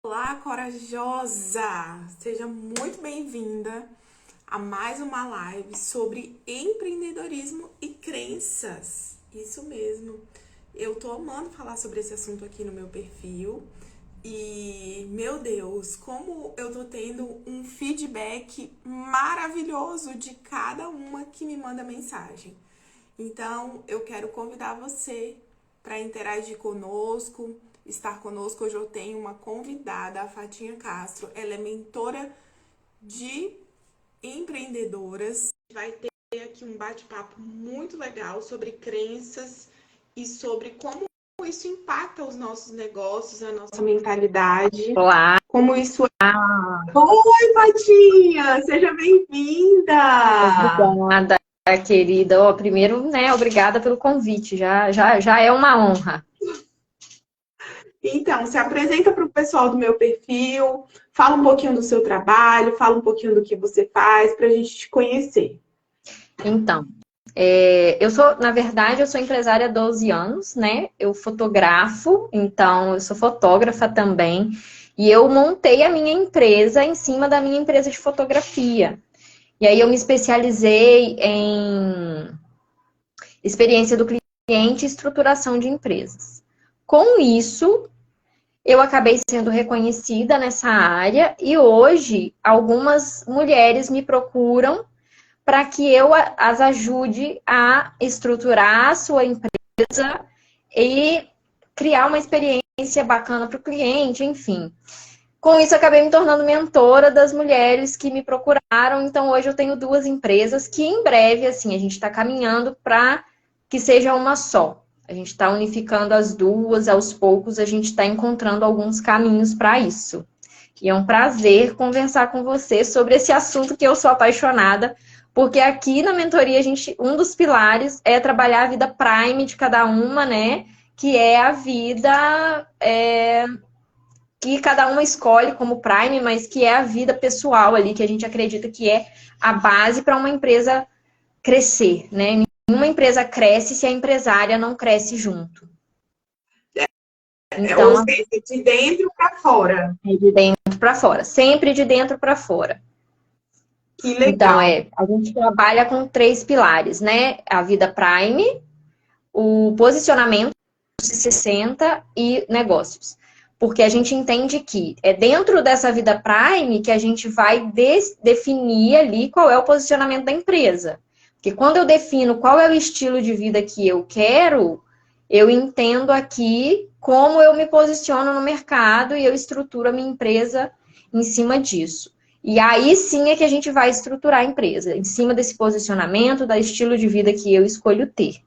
Olá, corajosa! Seja muito bem-vinda a mais uma live sobre empreendedorismo e crenças. Isso mesmo. Eu tô amando falar sobre esse assunto aqui no meu perfil e, meu Deus, como eu tô tendo um feedback maravilhoso de cada uma que me manda mensagem. Então, eu quero convidar você para interagir conosco, estar conosco. Hoje eu tenho uma convidada, a Fatinha Castro. Ela é mentora de empreendedoras. Vai ter aqui um bate-papo muito legal sobre crenças e sobre como isso impacta os nossos negócios, a nossa mentalidade. Olá, Como isso. Oi, Fatinha! Seja bem-vinda! obrigada, querida. Ó, primeiro, né, obrigada pelo convite. Já é uma honra. Então, se apresenta para o pessoal do meu perfil, fala um pouquinho do seu trabalho, fala um pouquinho do que você faz para a gente te conhecer. Então, na verdade, eu sou empresária há 12 anos, né? Eu fotografo, então eu sou fotógrafa também. E eu montei a minha empresa em cima da minha empresa de fotografia. E aí eu me especializei em experiência do cliente e estruturação de empresas. Com isso, eu acabei sendo reconhecida nessa área e hoje algumas mulheres me procuram para que eu as ajude a estruturar a sua empresa e criar uma experiência bacana para o cliente, enfim. Com isso, acabei me tornando mentora das mulheres que me procuraram. Então, hoje eu tenho duas empresas que em breve, assim, a gente está caminhando para que seja uma só. A gente está unificando as duas, aos poucos a gente está encontrando alguns caminhos para isso. E é um prazer conversar com você sobre esse assunto que eu sou apaixonada, porque aqui na mentoria um dos pilares é trabalhar a vida prime de cada uma, né? Que é a vida que cada uma escolhe como prime, mas que é a vida pessoal ali, que a gente acredita que é a base para uma empresa crescer, né? Nenhuma empresa cresce se a empresária não cresce junto. Ou Então, seja, de dentro para fora. é de dentro para fora, sempre de dentro para fora. Que Então, legal. a gente trabalha com três pilares, né? A vida prime, o posicionamento 360 e negócios. Porque a gente entende que é dentro dessa vida prime que a gente vai definir ali qual é o posicionamento da empresa. Porque quando eu defino qual é o estilo de vida que eu quero, eu entendo aqui como eu me posiciono no mercado e eu estruturo a minha empresa em cima disso. E aí sim é que a gente vai estruturar a empresa, em cima desse posicionamento, do estilo de vida que eu escolho ter.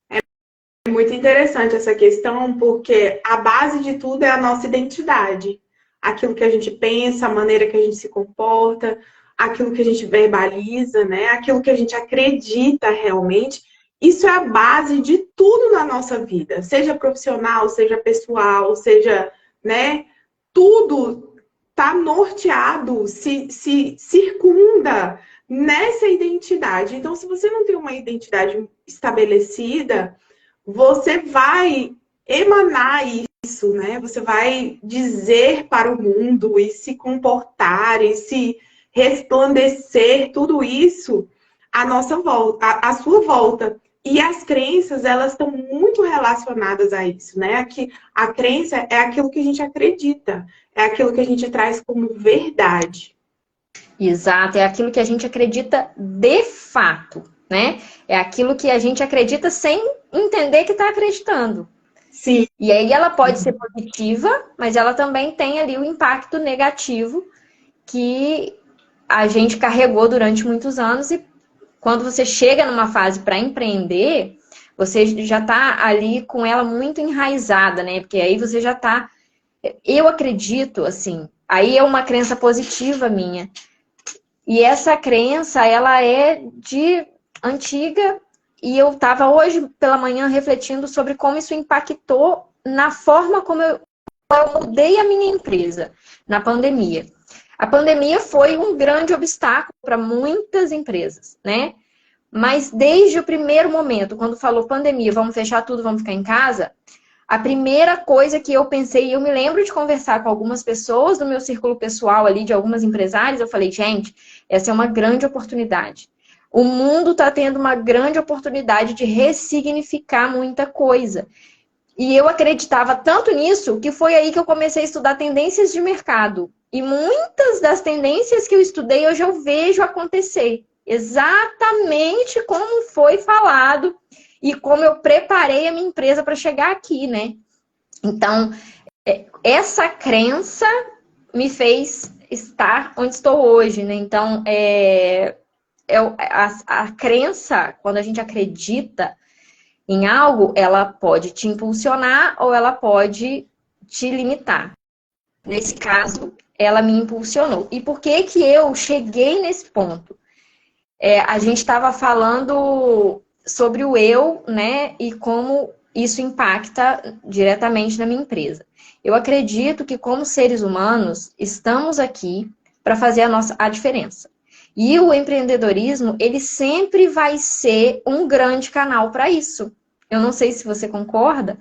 É muito interessante essa questão, porque a base de tudo é a nossa identidade. Aquilo que a gente pensa, a maneira que a gente se comporta, aquilo que a gente verbaliza, né? Aquilo que a gente acredita realmente. Isso é a base de tudo na nossa vida, seja profissional, seja pessoal, seja, né? Tudo está norteado, se circunda nessa identidade. Então, se você não tem uma identidade estabelecida, você vai emanar isso, né? Você vai dizer para o mundo e se comportar e se resplandecer tudo isso à nossa volta, à sua volta. E as crenças, elas estão muito relacionadas a isso, né? Que a crença é aquilo que a gente acredita, é aquilo que a gente traz como verdade. Exato, é aquilo que a gente acredita de fato, né? É aquilo que a gente acredita sem entender que está acreditando. Sim. E aí ela pode ser positiva, mas ela também tem ali o impacto negativo que a gente carregou durante muitos anos e quando você chega numa fase para empreender, você já está ali com ela muito enraizada, né? Porque aí você já está. Eu acredito, assim, aí é uma crença positiva minha. E essa crença, ela é de antiga, e eu estava hoje pela manhã refletindo sobre como isso impactou na forma como eu mudei a minha empresa na pandemia. A pandemia foi um grande obstáculo para muitas empresas, né? Mas desde o primeiro momento, quando falou pandemia, vamos fechar tudo, vamos ficar em casa, a primeira coisa que eu pensei, eu me lembro de conversar com algumas pessoas do meu círculo pessoal ali, de algumas empresárias, eu falei, gente, essa é uma grande oportunidade. O mundo está tendo uma grande oportunidade de ressignificar muita coisa. E eu acreditava tanto nisso que foi aí que eu comecei a estudar tendências de mercado. E muitas das tendências que eu estudei, hoje eu vejo acontecer. Exatamente como foi falado e como eu preparei a minha empresa para chegar aqui, né? Então, essa crença me fez estar onde estou hoje, né? Então, a crença, quando a gente acredita em algo, ela pode te impulsionar ou ela pode te limitar. Nesse caso, ela me impulsionou. E por que que eu cheguei nesse ponto? A gente estava falando sobre o eu, né? E como isso impacta diretamente na minha empresa. Eu acredito que, como seres humanos, estamos aqui para fazer a diferença. E o empreendedorismo, ele sempre vai ser um grande canal para isso. Eu não sei se você concorda,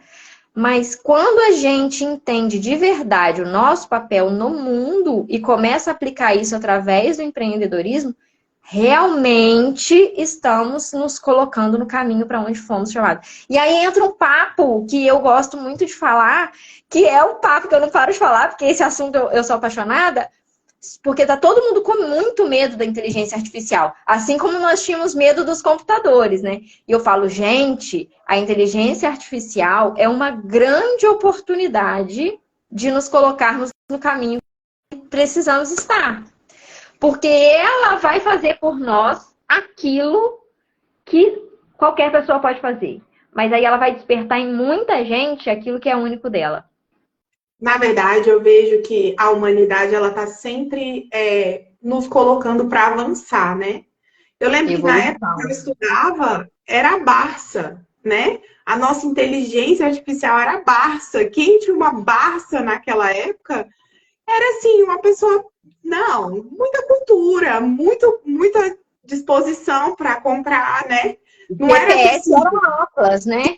mas quando a gente entende de verdade o nosso papel no mundo e começa a aplicar isso através do empreendedorismo, realmente estamos nos colocando no caminho para onde fomos chamados. E aí entra um papo que eu gosto muito de falar, que é um papo que eu não paro de falar, porque esse assunto eu sou apaixonada, porque tá todo mundo com muito medo da inteligência artificial, assim como nós tínhamos medo dos computadores, né? E eu falo, gente, a inteligência artificial é uma grande oportunidade de nos colocarmos no caminho que precisamos estar. Porque ela vai fazer por nós aquilo que qualquer pessoa pode fazer. Mas aí ela vai despertar em muita gente aquilo que é único dela. Na verdade, eu vejo que a humanidade ela está sempre nos colocando para avançar, né? Eu lembro que na época que eu estudava, era a Barça, né? A nossa inteligência artificial era a Barça. Quem tinha uma Barça naquela época era, assim, uma pessoa... Não, muita cultura, muita disposição para comprar, né? Não era GPS era o Atlas, né?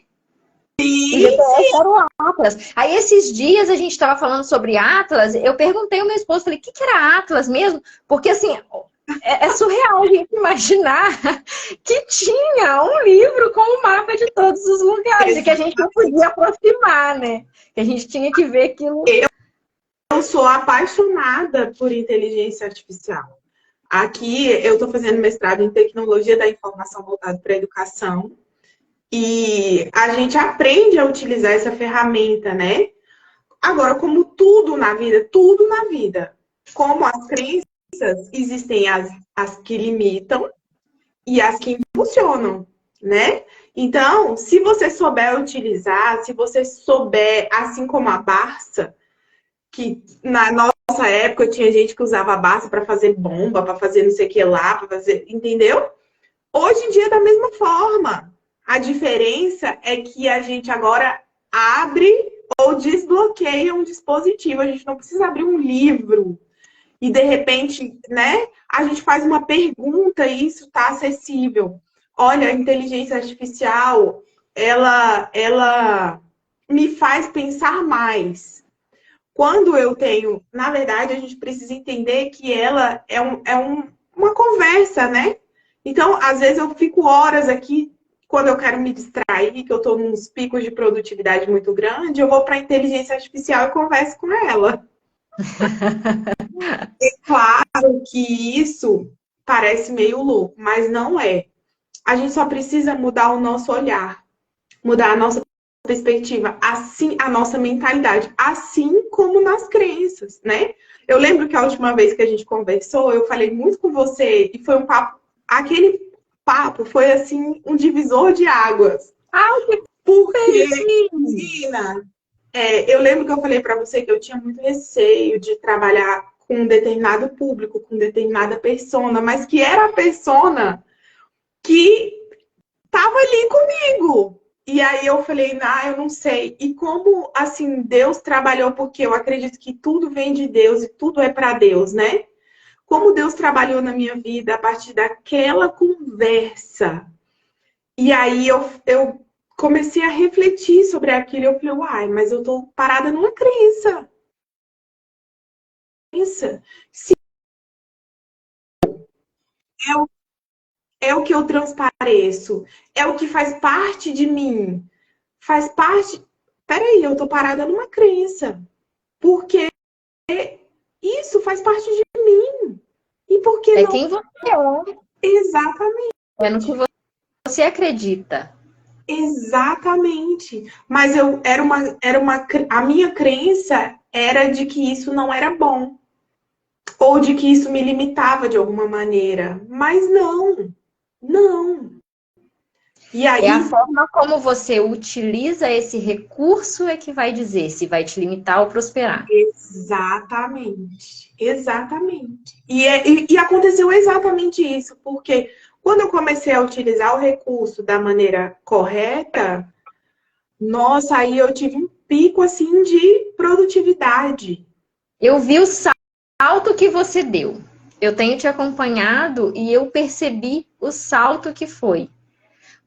O GPS era o Atlas. Aí, esses dias, a gente estava falando sobre Atlas, eu perguntei ao meu esposo, falei, o que era Atlas mesmo? Porque, assim, é surreal a gente imaginar que tinha um livro com o mapa de todos os lugares, e que a gente não podia aproximar, né? Que a gente tinha que ver aquilo. Eu sou apaixonada por inteligência artificial. Aqui, eu estou fazendo mestrado em tecnologia da informação voltado para a educação. E a gente aprende a utilizar essa ferramenta, né? Agora, como tudo na vida, como as crenças, existem as que limitam e as que impulsionam, né? Então, se você souber utilizar, se você souber, assim como a Barça, que na nossa época tinha gente que usava a Barça para fazer bomba, para fazer não sei o que lá, para fazer, entendeu? Hoje em dia, da mesma forma. A diferença é que a gente agora abre ou desbloqueia um dispositivo. A gente não precisa abrir um livro e, de repente, né, a gente faz uma pergunta e isso está acessível. Olha, a inteligência artificial, ela me faz pensar mais. Quando eu tenho... Na verdade, a gente precisa entender que ela uma conversa, né? Então, às vezes eu fico horas aqui, quando eu quero me distrair, que eu estou nos picos de produtividade muito grande, eu vou para a inteligência artificial e converso com ela. É claro que isso parece meio louco, mas não é. A gente só precisa mudar o nosso olhar, mudar a nossa perspectiva, assim, a nossa mentalidade, assim como nas crenças, né? Eu lembro que a última vez que a gente conversou, eu falei muito com você e foi um papo. Aquele papo foi, assim, um divisor de águas. Porque, menina, eu lembro que eu falei para você que eu tinha muito receio de trabalhar com um determinado público, com determinada persona, mas que era a persona que estava ali comigo. E aí eu falei, eu não sei. E como, assim, Deus trabalhou, porque eu acredito que tudo vem de Deus e tudo é para Deus, né? Como Deus trabalhou na minha vida a partir daquela conversa. E aí eu comecei a refletir sobre aquilo e eu falei, uai, mas eu tô parada numa crença. Se é o, é o que eu transpareço, é o que faz parte de mim, faz parte. Peraí, eu tô parada numa crença. Porque isso faz parte de mim. E por que É não? quem você é. Exatamente. É no que você acredita. Exatamente. Mas a minha crença era de que isso não era bom. Ou de que isso me limitava de alguma maneira. Mas não, não. E É a aí, forma como você utiliza esse recurso é que vai dizer se vai te limitar ou prosperar. exatamente, exatamente. E aconteceu exatamente isso, porque quando eu comecei a utilizar o recurso da maneira correta, nossa, aí eu tive um pico assim de produtividade. Eu vi o salto que você deu. Eu tenho te acompanhado e eu percebi o salto que foi.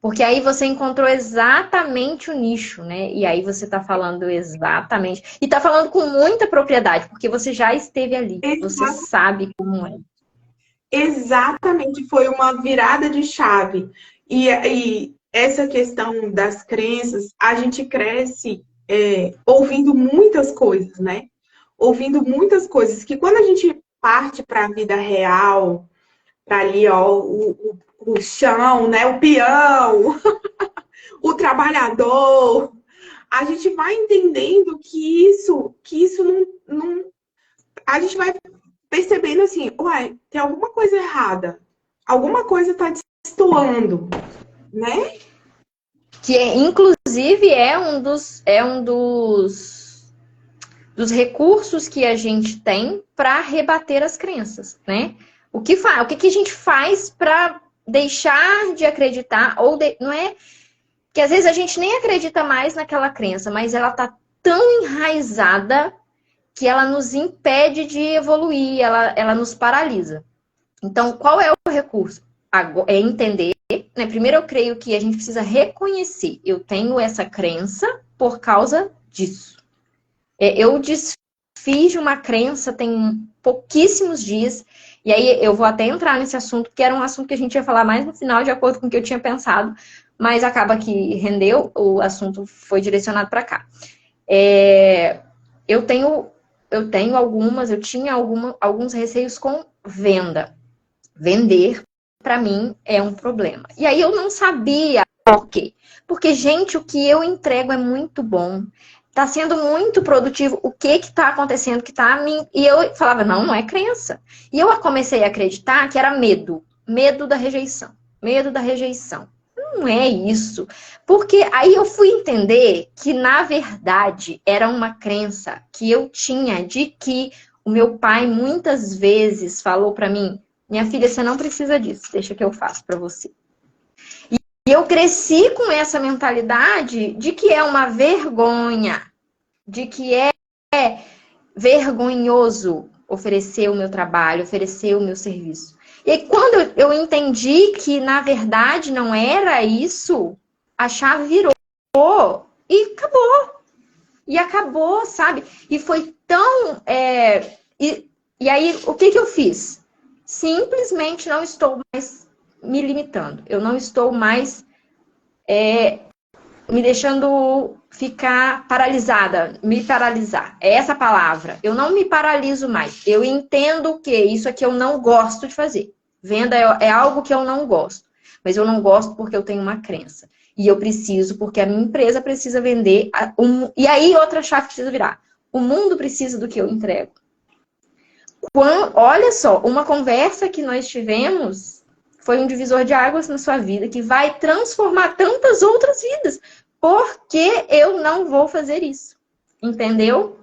Porque aí você encontrou exatamente o nicho, né? E aí você está falando exatamente. E está falando com muita propriedade, porque você já esteve ali. Você Exa- sabe como é. Exatamente, foi uma virada de chave. E essa questão das crenças, a gente cresce ouvindo muitas coisas, né? Ouvindo muitas coisas que quando a gente parte para a vida real, para ali, ó, o chão, né? O peão, o trabalhador, a gente vai entendendo que isso não, a gente vai percebendo assim, uai, tem alguma coisa errada. Alguma coisa está destoando, né? Que inclusive dos recursos que a gente tem para rebater as crenças, né? O que a gente faz para deixar de acreditar não é que às vezes a gente nem acredita mais naquela crença, mas ela tá tão enraizada que ela nos impede de evoluir, ela nos paralisa. Então, qual é o recurso? É entender, né? Primeiro, eu creio que a gente precisa reconhecer. Eu tenho essa crença por causa disso. Eu desfiz de uma crença tem pouquíssimos dias, e aí eu vou até entrar nesse assunto, que era um assunto que a gente ia falar mais no final, de acordo com o que eu tinha pensado, mas acaba que rendeu, o assunto foi direcionado para cá. É, eu tenho, eu tinha alguns receios com venda. Vender, para mim, é um problema. E aí eu não sabia por quê. Porque, gente, o que eu entrego é muito bom. Tá sendo muito produtivo. O que que tá acontecendo que tá a mim? E eu falava, não, não é crença. E eu comecei a acreditar que era medo. Medo da rejeição. Medo da rejeição. Não é isso. Porque aí eu fui entender que, na verdade, era uma crença que eu tinha de que o meu pai muitas vezes falou para mim: minha filha, você não precisa disso, deixa que eu faço para você. E eu cresci com essa mentalidade de que é uma vergonha, de que é vergonhoso oferecer o meu trabalho, oferecer o meu serviço. E aí, quando eu entendi que, na verdade, não era isso, a chave virou e acabou. E acabou, sabe? E foi tão... E aí, o que eu fiz? Simplesmente não estou mais me limitando. Eu não estou mais me deixando ficar paralisada, me paralisar. É essa palavra. Eu não me paraliso mais. Eu entendo que isso aqui eu não gosto de fazer. Venda é algo que eu não gosto. Mas eu não gosto porque eu tenho uma crença. E eu preciso, porque a minha empresa precisa vender. E aí outra chave precisa virar. O mundo precisa do que eu entrego. Olha só, uma conversa que nós tivemos foi um divisor de águas na sua vida que vai transformar tantas outras vidas. Por que eu não vou fazer isso? Entendeu?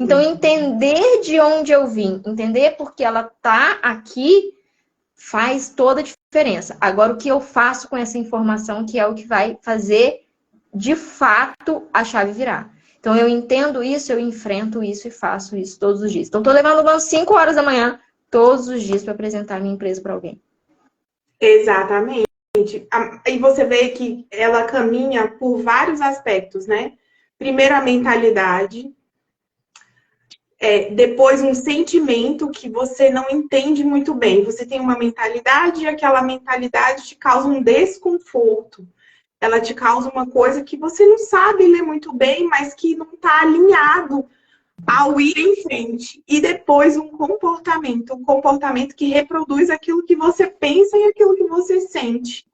Então, entender de onde eu vim, entender porque ela tá aqui, faz toda a diferença. Agora, o que eu faço com essa informação, que é o que vai fazer, de fato, a chave virar. Então, eu entendo isso, eu enfrento isso e faço isso todos os dias. Então, estou levando umas 5 horas da manhã, todos os dias, para apresentar minha empresa para alguém. Exatamente. E você vê que ela caminha por vários aspectos, né? Primeiro, a mentalidade. Depois, um sentimento que você não entende muito bem. Você tem uma mentalidade e aquela mentalidade te causa um desconforto. Ela te causa uma coisa que você não sabe ler muito bem, mas que não está alinhado ao ir em frente. E depois, um comportamento que reproduz aquilo que você pensa e aquilo que você sente,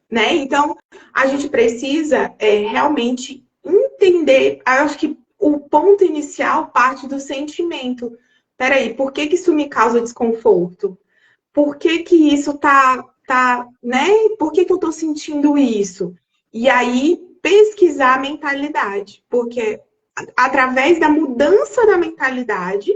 né? Então, a gente precisa realmente entender. Acho que o ponto inicial parte do sentimento. Peraí, por que isso me causa desconforto? Por que isso né? Por que eu tô sentindo isso? E aí, pesquisar a mentalidade. Porque através da mudança da mentalidade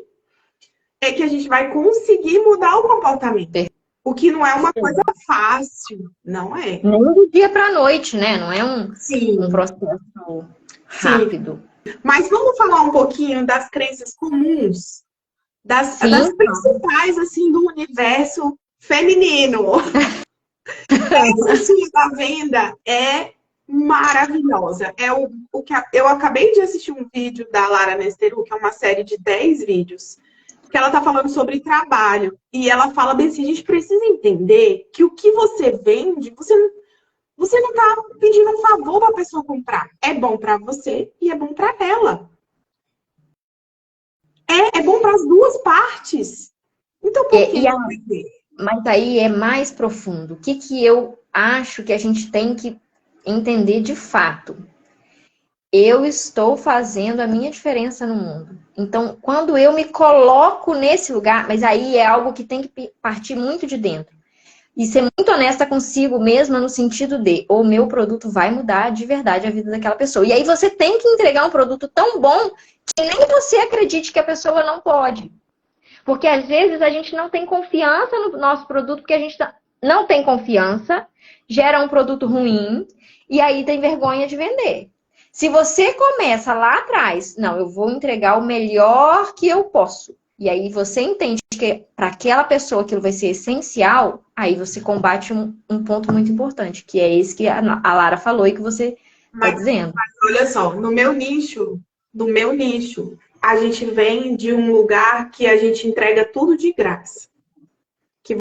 é que a gente vai conseguir mudar o comportamento. O que não é uma coisa fácil, não é? Nem do dia para a noite, né? Não é um processo rápido. Sim. Mas vamos falar um pouquinho das crenças comuns, das principais, assim, do universo feminino. Essa sua da venda é maravilhosa. O que eu acabei de assistir um vídeo da Lara Nesteru, que é uma série de 10 vídeos, que ela tá falando sobre trabalho. E ela fala bem assim, a gente precisa entender que o que você vende, você não tá pedindo um favor para a pessoa comprar. É bom para você e é bom para ela. É bom para as duas partes. Então, por que não vender? Mas aí é mais profundo. O que eu acho que a gente tem que entender de fato? Eu estou fazendo a minha diferença no mundo. Então, quando eu me coloco nesse lugar, mas aí é algo que tem que partir muito de dentro. E ser muito honesta consigo mesma no sentido de o meu produto vai mudar de verdade a vida daquela pessoa. E aí você tem que entregar um produto tão bom que nem você acredite que a pessoa não pode. Porque às vezes a gente não tem confiança no nosso produto, porque a gente não tem confiança, gera um produto ruim e aí tem vergonha de vender. Se você começa lá atrás, não, eu vou entregar o melhor que eu posso. E aí você entende que para aquela pessoa aquilo vai ser essencial, aí você combate um ponto muito importante, que é esse que a Lara falou e que você está dizendo. Mas olha só, no meu nicho, a gente vem de um lugar que a gente entrega tudo de graça. Que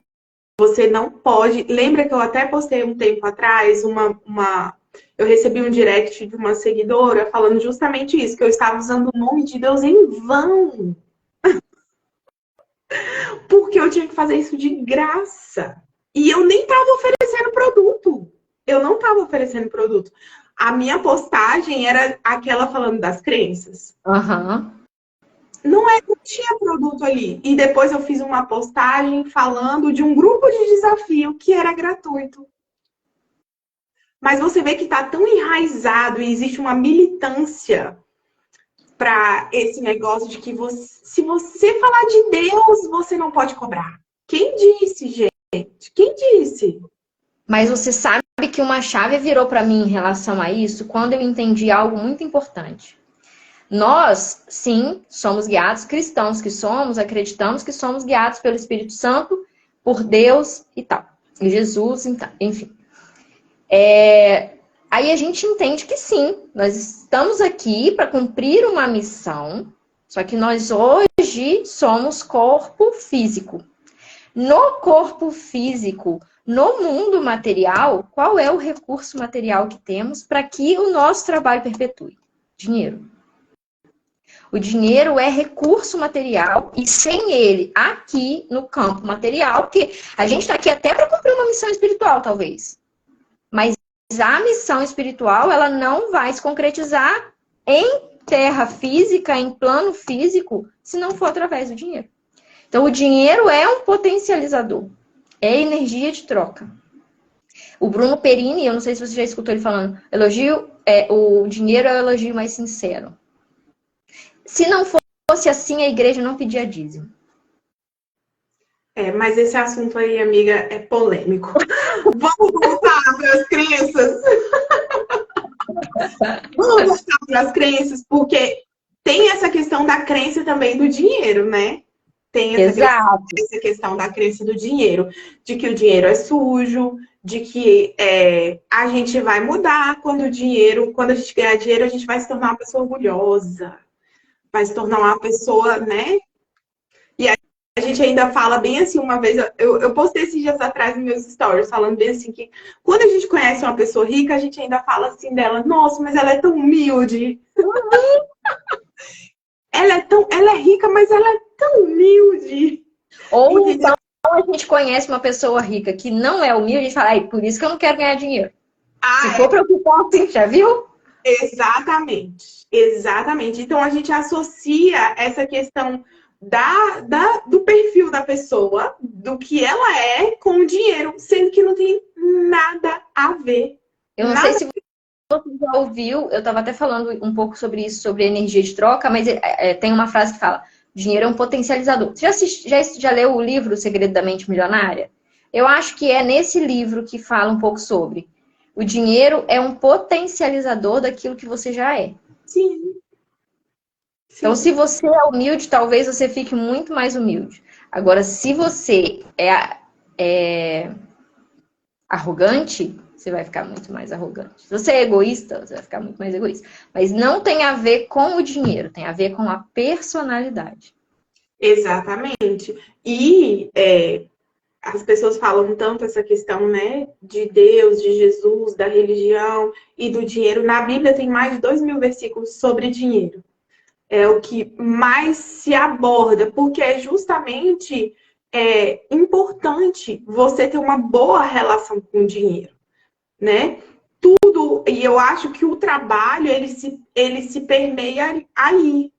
você não pode... Lembra que eu até postei um tempo atrás eu recebi um direct de uma seguidora falando justamente isso, que eu estava usando o nome de Deus em vão. Porque eu tinha que fazer isso de graça. E eu nem estava oferecendo produto. Eu não estava oferecendo produto. A minha postagem era aquela falando das crenças. Não tinha produto ali. E depois eu fiz uma postagem falando de um grupo de desafio que era gratuito. Mas você vê que está tão enraizado e existe uma militância para esse negócio de que se você falar de Deus, você não pode cobrar. Quem disse, gente? Quem disse? Mas você sabe que uma chave virou para mim em relação a isso quando eu entendi algo muito importante. Nós, sim, somos guiados, cristãos que somos, acreditamos que somos guiados pelo Espírito Santo, por Deus e tal. E Jesus, enfim. Aí a gente entende que sim, nós estamos aqui para cumprir uma missão, só que nós hoje somos corpo físico. No corpo físico, no mundo material, qual é o recurso material que temos para que o nosso trabalho perpetue? Dinheiro. O dinheiro é recurso material e sem ele, aqui no campo material, porque a gente está aqui até para cumprir uma missão espiritual, talvez. Mas a missão espiritual, ela não vai se concretizar em terra física, em plano físico, se não for através do dinheiro. Então, o dinheiro é um potencializador. É energia de troca. O Bruno Perini, eu não sei se você já escutou ele falando, o dinheiro é o elogio mais sincero. Se não fosse assim, a igreja não pedia dízimo. Mas esse assunto aí, amiga, é polêmico. Vamos voltar para as crenças. Vamos voltar para as crenças, porque tem essa questão da crença também do dinheiro, né? tem Exato. essa questão da crença do dinheiro, de que o dinheiro é sujo, de que a gente vai mudar quando a gente ganhar dinheiro, a gente vai se tornar uma pessoa orgulhosa, vai se tornar uma pessoa, né? E a gente ainda fala bem assim, uma vez, eu postei esses dias atrás nos meus stories, falando bem assim, que quando a gente conhece uma pessoa rica, a gente ainda fala assim dela, nossa, mas ela é tão humilde. Ela é rica, mas ela é tão humilde. Ou Entendeu? então a gente conhece uma pessoa rica que não é humilde, a gente fala, ai, por isso que eu não quero ganhar dinheiro. Se Ah, for preocupar assim, já viu? exatamente. Exatamente. Então a gente associa essa questão do perfil da pessoa, do que ela é, com o dinheiro, sendo que não tem nada a ver. Eu não sei Nada. se você já ouviu, eu estava até falando um pouco sobre isso, sobre energia de troca, mas tem uma frase que fala, dinheiro é um potencializador. Você já leu o livro O Segredo da Mente Milionária? Eu acho que é nesse livro que fala um pouco sobre. O dinheiro é um potencializador daquilo que você já é. Sim, Então, se sim. você é humilde, talvez você fique muito mais humilde. Agora, se você é arrogante, você vai ficar muito mais arrogante. Se você é egoísta, você vai ficar muito mais egoísta. Mas não tem a ver com o dinheiro, tem a ver com a personalidade. Exatamente. E as pessoas falam tanto essa questão, né, de Deus, de Jesus, da religião e do dinheiro. Na Bíblia tem mais de 2.000 versículos sobre dinheiro. É o que mais se aborda, porque é justamente importante você ter uma boa relação com o dinheiro, né? E eu acho que o trabalho, ele se permeia aí.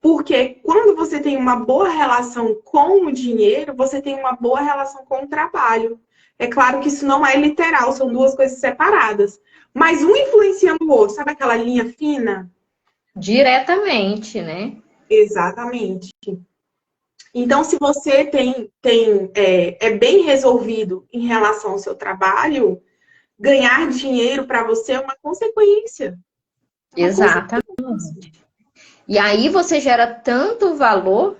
Porque quando você tem uma boa relação com o dinheiro, você tem uma boa relação com o trabalho. É claro que isso não é literal, são duas coisas separadas. Mas um influenciando o outro, sabe aquela linha fina? Diretamente, né? Exatamente. Então, se você é bem resolvido em relação ao seu trabalho, ganhar dinheiro para você é uma consequência. É uma Exatamente. consequência. E aí você gera tanto valor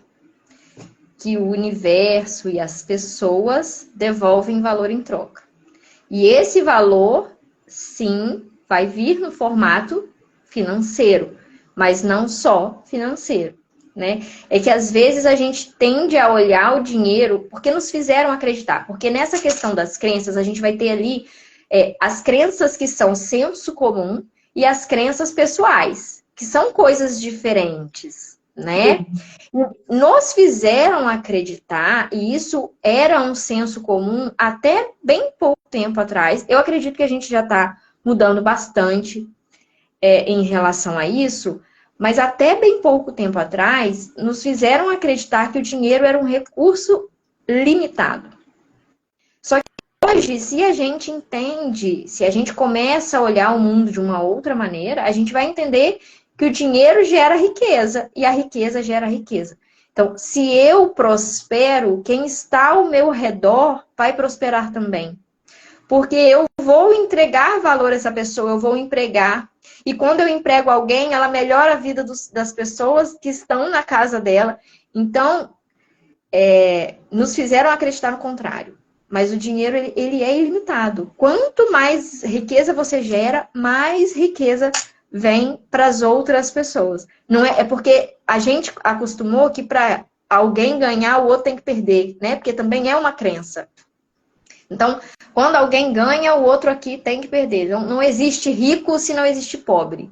que o universo e as pessoas devolvem valor em troca. E esse valor, sim, vai vir no formato financeiro, mas não só financeiro, né? É que às vezes a gente tende a olhar o dinheiro porque nos fizeram acreditar, porque nessa questão das crenças a gente vai ter ali as crenças que são senso comum e as crenças pessoais, que são coisas diferentes, né? Nos fizeram acreditar, e isso era um senso comum até bem pouco tempo atrás. Eu acredito que a gente já está mudando bastante em relação a isso, mas até bem pouco tempo atrás, nos fizeram acreditar que o dinheiro era um recurso limitado. Só que hoje, se a gente entende, se a gente começa a olhar o mundo de uma outra maneira, a gente vai entender que o dinheiro gera riqueza e a riqueza gera riqueza. Então, se eu prospero, quem está ao meu redor vai prosperar também. Porque eu vou entregar valor a essa pessoa, eu vou empregar. E quando eu emprego alguém, ela melhora a vida das pessoas que estão na casa dela. Então, nos fizeram acreditar no contrário. Mas o dinheiro, ele é ilimitado. Quanto mais riqueza você gera, mais riqueza vem para as outras pessoas. Não é porque a gente acostumou que para alguém ganhar, o outro tem que perder, né? Porque também é uma crença. Então, quando alguém ganha, o outro aqui tem que perder. Não existe rico se não existe pobre.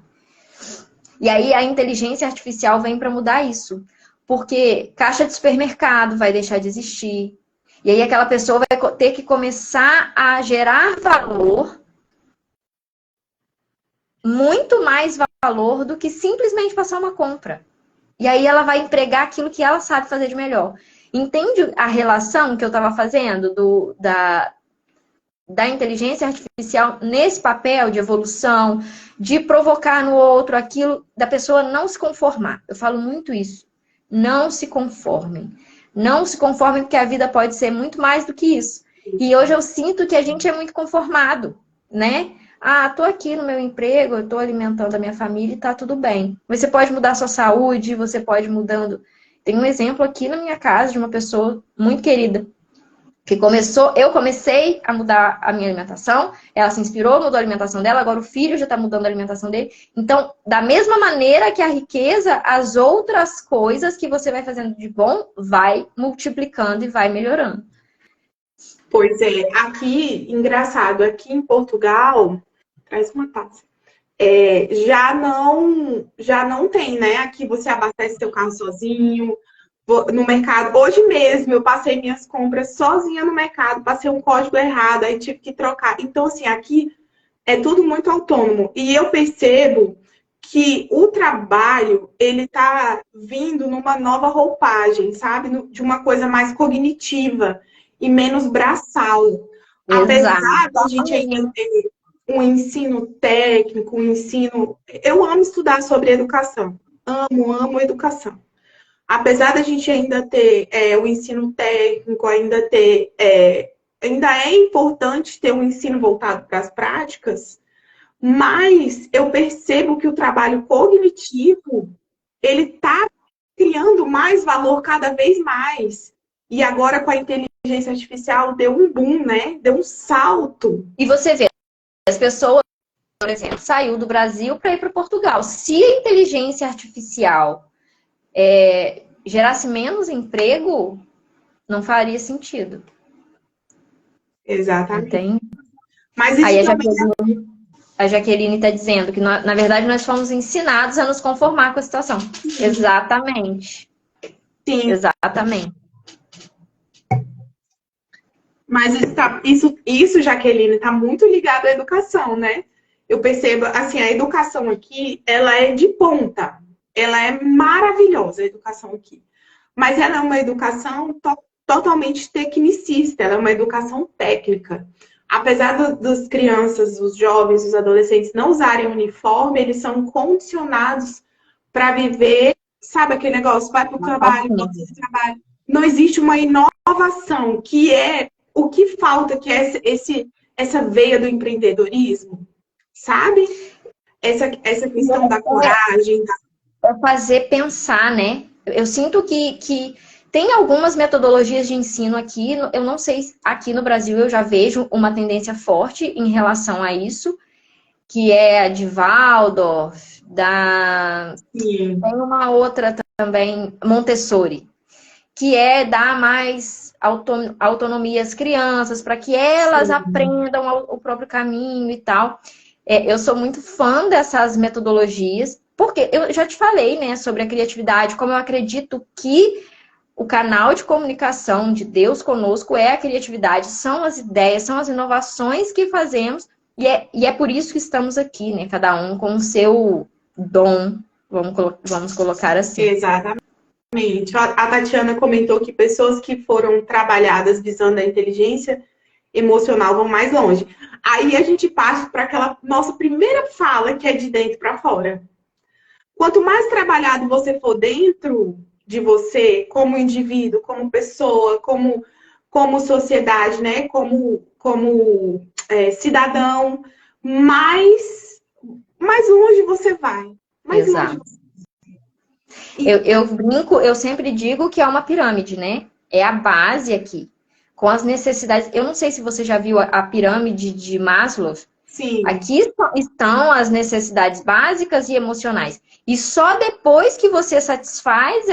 E aí a inteligência artificial vem para mudar isso. Porque caixa de supermercado vai deixar de existir. E aí aquela pessoa vai ter que começar a gerar valor, muito mais valor do que simplesmente passar uma compra. E aí ela vai empregar aquilo que ela sabe fazer de melhor. Entende a relação que eu estava fazendo da inteligência artificial nesse papel de evolução, de provocar no outro aquilo, da pessoa não se conformar. Eu falo muito isso. Não se conformem. Não se conformem porque a vida pode ser muito mais do que isso. E hoje eu sinto que a gente é muito conformado, né? Ah, tô aqui no meu emprego, eu tô alimentando a minha família e tá tudo bem. Você pode mudar a sua saúde, você pode mudando. Tem um exemplo aqui na minha casa de uma pessoa muito querida, que eu comecei a mudar a minha alimentação, ela se inspirou, mudou a alimentação dela, agora o filho já está mudando a alimentação dele. Então, da mesma maneira que a riqueza, as outras coisas que você vai fazendo de bom, vai multiplicando e vai melhorando. Pois é, aqui, engraçado, aqui em Portugal, traz uma taça. Já não tem, né? Aqui você abastece seu carro sozinho, no mercado. Hoje mesmo eu passei minhas compras sozinha no mercado, passei um código errado, aí tive que trocar. Então, assim, aqui é tudo muito autônomo. E eu percebo que o trabalho, ele tá vindo numa nova roupagem, sabe? De uma coisa mais cognitiva e menos braçal. Apesar de a gente ainda ter um ensino técnico, um ensino... Eu amo estudar sobre educação. Amo educação. Apesar da gente ainda ter o ensino técnico, ainda é importante ter um ensino voltado para as práticas, mas eu percebo que o trabalho cognitivo, ele está criando mais valor cada vez mais. E agora com a inteligência artificial deu um boom, né? Deu um salto. E você vê, as pessoas, por exemplo, saiu do Brasil para ir para Portugal. Se a inteligência artificial gerasse menos emprego, não faria sentido. Exatamente. Entende? Mas isso aí também... a Jaqueline está dizendo que, na verdade, nós fomos ensinados a nos conformar com a situação. Exatamente. Sim. Exatamente. Mas isso, Jaqueline, está muito ligado à educação, né? Eu percebo, assim, a educação aqui, ela é de ponta. Ela é maravilhosa, a educação aqui. Mas ela é uma educação totalmente tecnicista, ela é uma educação técnica. Apesar das crianças, os jovens, os adolescentes não usarem uniforme, eles são condicionados para viver, sabe aquele negócio? Vai para o trabalho, volta do trabalho. Não existe uma inovação, que é o que falta, que é essa veia do empreendedorismo, sabe? Essa questão da coragem. É fazer pensar, né? Eu sinto que tem algumas metodologias de ensino aqui, eu não sei, aqui no Brasil eu já vejo uma tendência forte em relação a isso, que é a de Waldorf, Sim. Tem uma outra também, Montessori, que é dar mais autonomia às crianças, para que elas aprendam o próprio caminho e tal. Eu sou muito fã dessas metodologias, porque eu já te falei, né, sobre a criatividade, como eu acredito que o canal de comunicação de Deus conosco é a criatividade, são as ideias, são as inovações que fazemos, e é por isso que estamos aqui, né, cada um com o seu dom, vamos colocar assim. Exatamente. A Tatiana comentou que pessoas que foram trabalhadas visando a inteligência emocional vão mais longe. Aí a gente parte para aquela nossa primeira fala, que é de dentro para fora. Quanto mais trabalhado você for dentro de você, como indivíduo, como pessoa, como sociedade, né? Como cidadão, mais longe você vai. Mais Exato. longe você vai. Eu brinco, eu sempre digo que é uma pirâmide, né? É a base aqui. Com as necessidades. Eu não sei se você já viu a pirâmide de Maslow. Sim. Aqui estão as necessidades básicas e emocionais. E só depois que você satisfaz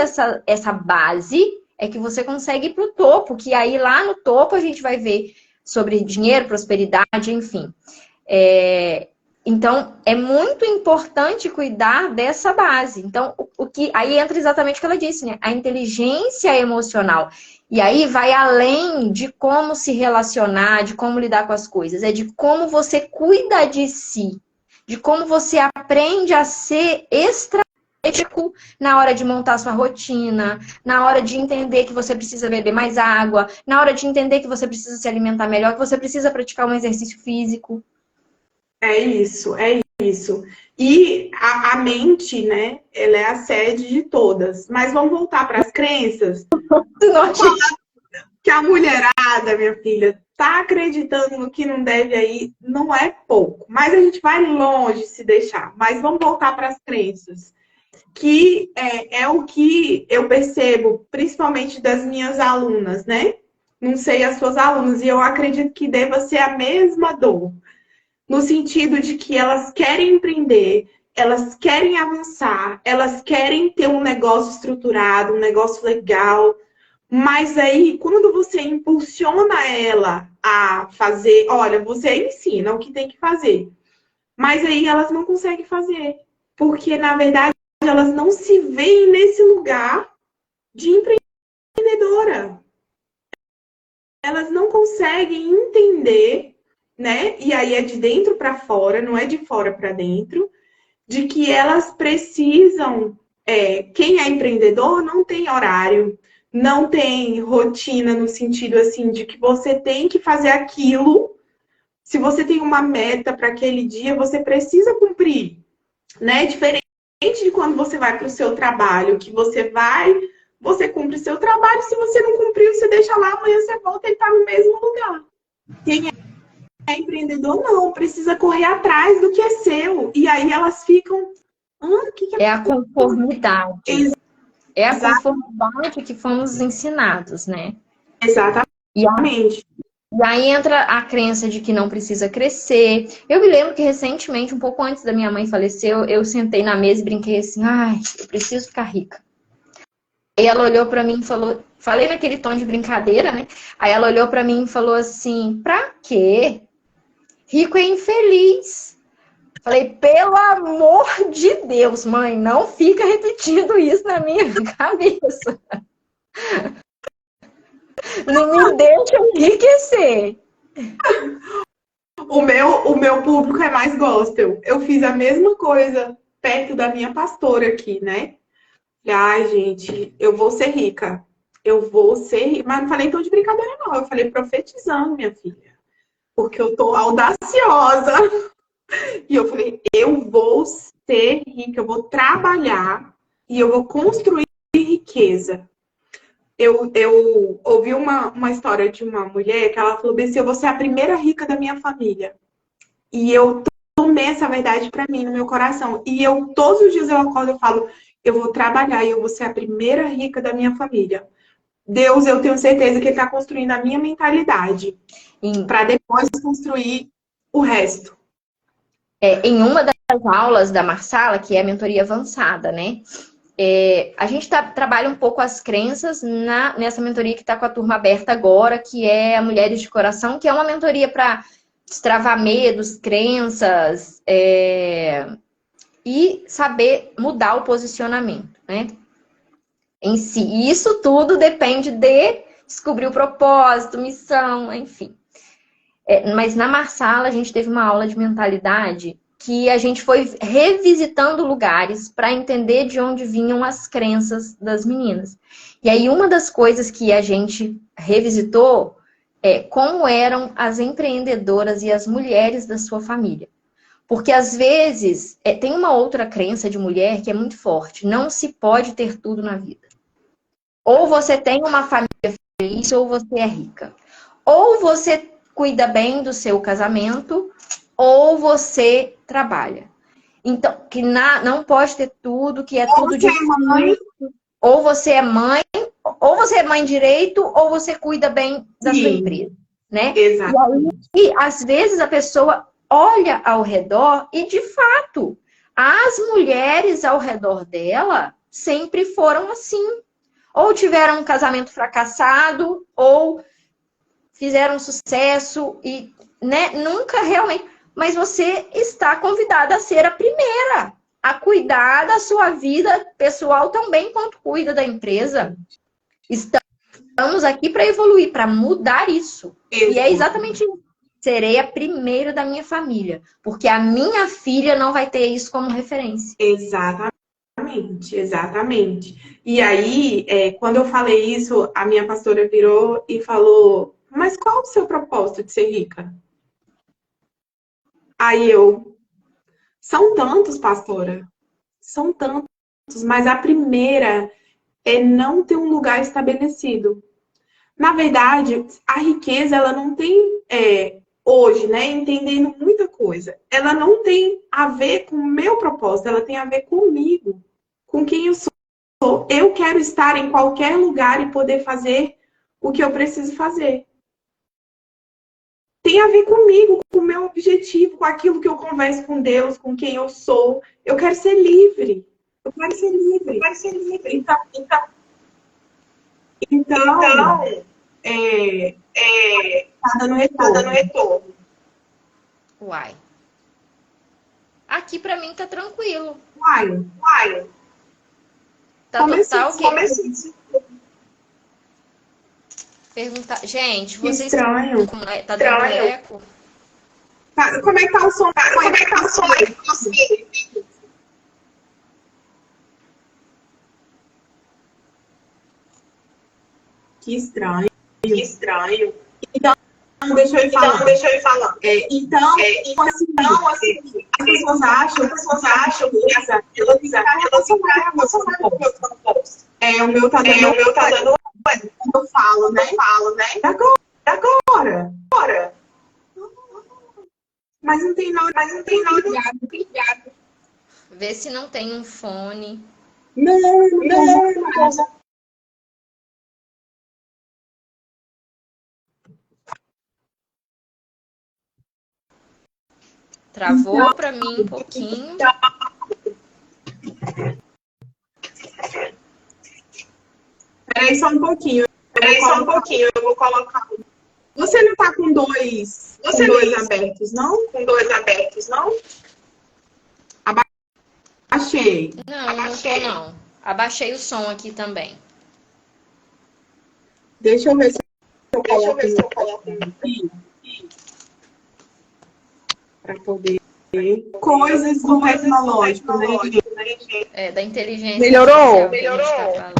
essa base é que você consegue ir para o topo. Que aí lá no topo a gente vai ver sobre dinheiro, prosperidade, enfim. Então, é muito importante cuidar dessa base. Então, aí entra exatamente o que ela disse, né? A inteligência emocional. E aí vai além de como se relacionar, de como lidar com as coisas. É de como você cuida de si. De como você aprende a ser estratégico na hora de montar sua rotina, na hora de entender que você precisa beber mais água, na hora de entender que você precisa se alimentar melhor, que você precisa praticar um exercício físico. É isso. E a mente, né, ela é a sede de todas. Mas vamos voltar para as crenças. Que a mulherada, minha filha, tá acreditando no que não deve aí, não é pouco. Mas a gente vai longe se deixar. Mas vamos voltar para as crenças. que é o que eu percebo, principalmente das minhas alunas, né? Não sei as suas alunas, e eu acredito que deva ser a mesma dor, no sentido de que elas querem empreender, elas querem avançar, elas querem ter um negócio estruturado, um negócio legal, mas aí, quando você impulsiona ela a fazer, olha, você ensina o que tem que fazer, mas aí elas não conseguem fazer, porque na verdade elas não se veem nesse lugar de empreendedora. Elas não conseguem entender, né? E aí é de dentro para fora, não é de fora para dentro, de que elas precisam. Quem é empreendedor não tem horário, não tem rotina no sentido assim de que você tem que fazer aquilo. Se você tem uma meta para aquele dia, você precisa cumprir, né? Diferente de quando você vai para o seu trabalho, que você cumpre o seu trabalho, se você não cumpriu, você deixa lá, amanhã você volta e está no mesmo lugar. Quem é empreendedor, não, precisa correr atrás do que é seu. E aí elas ficam. É a conformidade. É a conformidade que fomos ensinados, né? Exatamente. E aí entra a crença de que não precisa crescer. Eu me lembro que recentemente, um pouco antes da minha mãe falecer, eu sentei na mesa e brinquei assim, ai, eu preciso ficar rica. Aí ela olhou pra mim e falou, falei naquele tom de brincadeira, né? Aí ela olhou pra mim e falou assim, pra quê? Rico é infeliz. Falei, pelo amor de Deus, mãe, não fica repetindo isso na minha cabeça. Não me deixa enriquecer. O meu público é mais gospel. Eu fiz a mesma coisa perto da minha pastora aqui, né? Ai, gente, eu vou ser rica. Eu vou ser rica. Mas não falei então de brincadeira, não. Eu falei profetizando, minha filha. Porque eu tô audaciosa. E eu falei, eu vou ser rica, eu vou trabalhar e eu vou construir riqueza. Eu ouvi uma história de uma mulher que ela falou assim, eu vou ser a primeira rica da minha família. E eu tomei essa verdade para mim no meu coração. E todos os dias eu acordo e falo, eu vou trabalhar e eu vou ser a primeira rica da minha família. Deus, eu tenho certeza que Ele está construindo a minha mentalidade para depois construir o resto. Em uma das aulas da Marsala, que é a mentoria avançada, né? A gente trabalha um pouco as crenças nessa mentoria que está com a turma aberta agora, que é a Mulheres de Coração, que é uma mentoria para destravar medos, crenças e saber mudar o posicionamento, né? Em si. E isso tudo depende de descobrir o propósito, missão, enfim. Mas na Marsala a gente teve uma aula de mentalidade que a gente foi revisitando lugares para entender de onde vinham as crenças das meninas. E aí uma das coisas que a gente revisitou é como eram as empreendedoras e as mulheres da sua família. Porque às vezes tem uma outra crença de mulher que é muito forte. Não se pode ter tudo na vida. Ou você tem uma família feliz ou você é rica. Ou você cuida bem do seu casamento, ou você trabalha. Então, que não pode ter tudo, que é Ou tudo difícil. Ou você é mãe, ou você é mãe direito, ou você cuida bem da sua empresa, né? Exato. E às vezes a pessoa olha ao redor e, de fato, as mulheres ao redor dela sempre foram assim. Ou tiveram um casamento fracassado, ou fizeram sucesso e, né, nunca realmente... Mas você está convidada a ser a primeira, a cuidar da sua vida pessoal também, quanto cuida da empresa. Estamos aqui para evoluir, para mudar isso. E é exatamente isso. Serei a primeira da minha família, porque a minha filha não vai ter isso como referência. Exatamente, exatamente. E aí, quando eu falei isso, a minha pastora virou e falou, mas qual o seu propósito de ser rica? Aí são tantos, pastora, são tantos, mas a primeira é não ter um lugar estabelecido. Na verdade, a riqueza, ela não tem, hoje, né, entendendo muita coisa, ela não tem a ver com o meu propósito, ela tem a ver comigo, com quem eu sou. Eu quero estar em qualquer lugar e poder fazer o que eu preciso fazer. Tem a ver comigo, com o meu objetivo, com aquilo que eu converso com Deus, com quem eu sou. Eu quero ser livre. Eu quero ser livre. Eu quero ser livre. Então tá dando retorno. Tá dando retorno. Uai. Aqui pra mim tá tranquilo. Uai. Tá total ok. Perguntar. Gente, vocês. Estranho. Tá dando eco? Como é que tá o som? Como é que tá o som aí? Que estranho. Então, deixa eu ir falando. Então, assim, as pessoas acham que elas o meu tá dando eu falo, né? Agora. Mas não tem nada. Obrigado. Vê se não tem um fone. Não. Travou então, pra mim um pouquinho. Peraí só um pouquinho. Eu vou colocar. Você não tá com dois abertos, não? Abaixei. Não tô não. Abaixei o som aqui também. Deixa eu ver se eu coloco aqui. Para poder ver coisas do tecnológico, né? Da inteligência. Melhorou? Tá.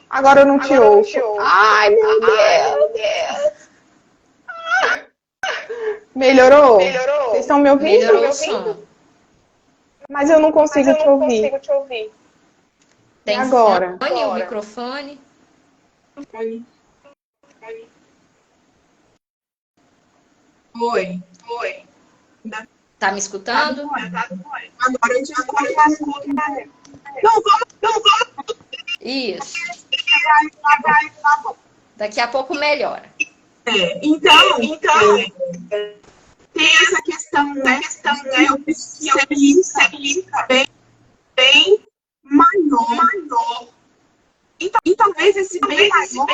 Agora eu não te ouço. Ai, meu Deus. Melhorou? Vocês estão me ouvindo? Melhorou o som. Mas eu não consigo te ouvir. Tem agora? Fone, o microfone? Oi. Tá me escutando? Agora eu te escuto. Não, vamos. Isso. Daqui a pouco melhora. Então, tem essa questão, né? Que eu preciso ser bem maior. E talvez esse bem maior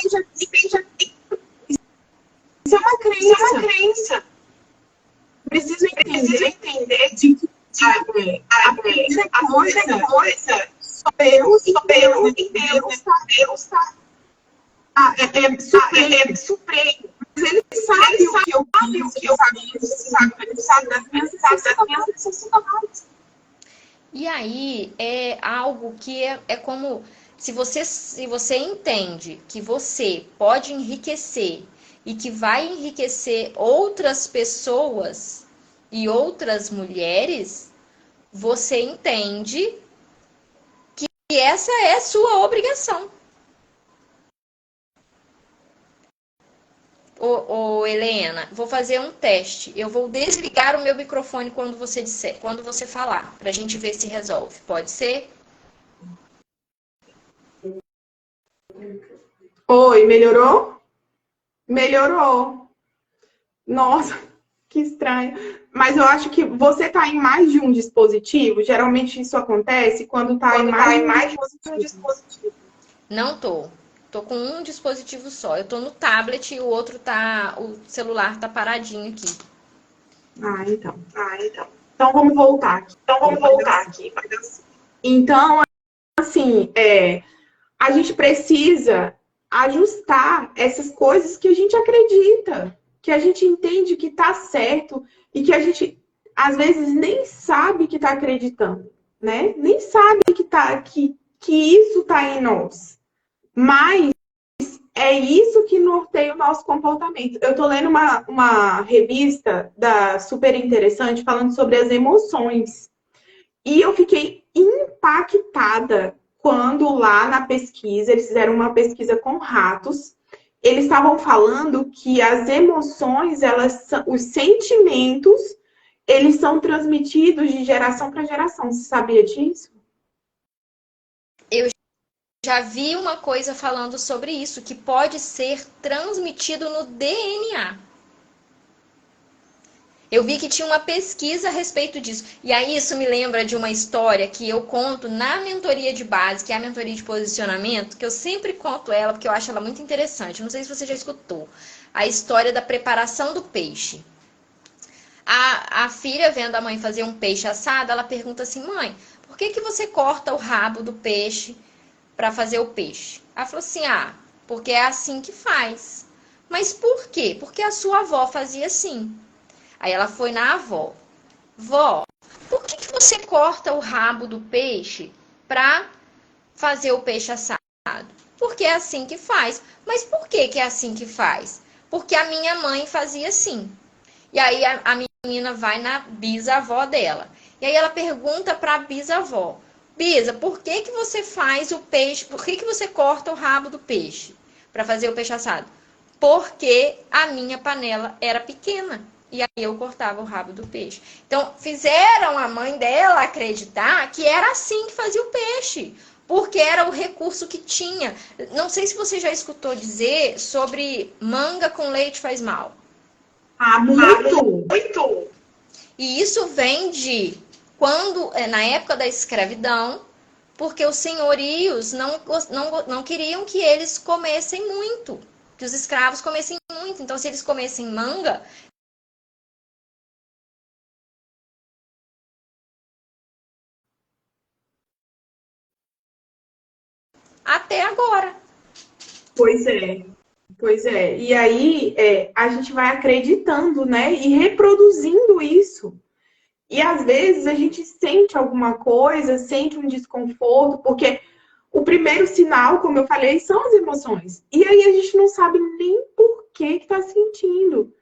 seja isso é uma crença. Preciso entender de que a primeira coisa sou eu e Deus tá. É supremo. Mas ele sabe o que eu ele sabe das minhas necessidades. E aí é algo que é como se você entende que você pode enriquecer e que vai enriquecer outras pessoas e outras mulheres, você entende que essa é sua obrigação. Ô, Helena, vou fazer um teste. Eu vou desligar o meu microfone quando você falar, pra gente ver se resolve. Pode ser? Oi, melhorou? Melhorou. Nossa, que estranho. Mas eu acho que você tá em mais de um dispositivo. Geralmente isso acontece quando tá em mais de um dispositivo. Não tô. Tô com um dispositivo só. Eu tô no tablet e o celular tá paradinho aqui. Então. Então vamos voltar aqui. Então, assim, a gente precisa ajustar essas coisas que a gente acredita, que a gente entende que tá certo e que a gente, às vezes, nem sabe que tá acreditando, né? Nem sabe que isso tá em nós. Mas é isso que norteia o nosso comportamento. Eu tô lendo uma revista super interessante falando sobre as emoções. E eu fiquei impactada quando lá na pesquisa, eles fizeram uma pesquisa com ratos, eles estavam falando que as emoções, os sentimentos, eles são transmitidos de geração para geração. Você sabia disso? já vi uma coisa falando sobre isso, que pode ser transmitido no DNA. Eu vi que tinha uma pesquisa a respeito disso. E aí isso me lembra de uma história que eu conto na mentoria de base, que é a mentoria de posicionamento, que eu sempre conto ela porque eu acho ela muito interessante. Não sei se você já escutou. A história da preparação do peixe. A filha, vendo a mãe fazer um peixe assado, ela pergunta assim: mãe, por que você corta o rabo do peixe para fazer o peixe? Ela falou assim: ah, porque é assim que faz. Mas por quê? Porque a sua avó fazia assim. Aí ela foi na avó. Vó, por que você corta o rabo do peixe para fazer o peixe assado? Porque é assim que faz. Mas por que é assim que faz? Porque a minha mãe fazia assim. E aí a menina vai na bisavó dela. E aí ela pergunta para a bisavó: Bisa, por que você faz o peixe? Por que você corta o rabo do peixe para fazer o peixe assado? Porque a minha panela era pequena. E aí eu cortava o rabo do peixe. Então, fizeram a mãe dela acreditar que era assim que fazia o peixe. Porque era o recurso que tinha. Não sei se você já escutou dizer sobre manga com leite faz mal. Ah, muito! Muito! E isso vem de quando, na época da escravidão, porque os senhorios não queriam que eles comessem muito, que os escravos comessem muito. Então, se eles comessem manga, até agora. Pois é, pois é. E aí a gente vai acreditando, né? E reproduzindo isso. E às vezes a gente sente alguma coisa, sente um desconforto, porque o primeiro sinal, como eu falei, são as emoções. E aí a gente não sabe nem por que está sentindo.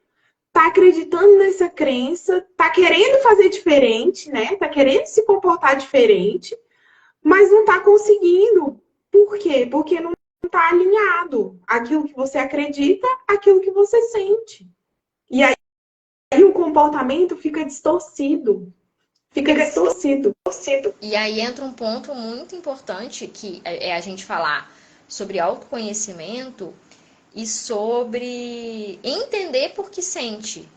Tá acreditando nessa crença, tá querendo fazer diferente, né? Tá querendo se comportar diferente, mas não tá conseguindo. Por quê? Porque não tá alinhado aquilo que você acredita, aquilo que você sente. E aí o comportamento fica distorcido. Fica distorcido. E aí entra um ponto muito importante, que é a gente falar sobre autoconhecimento e sobre entender por que sente.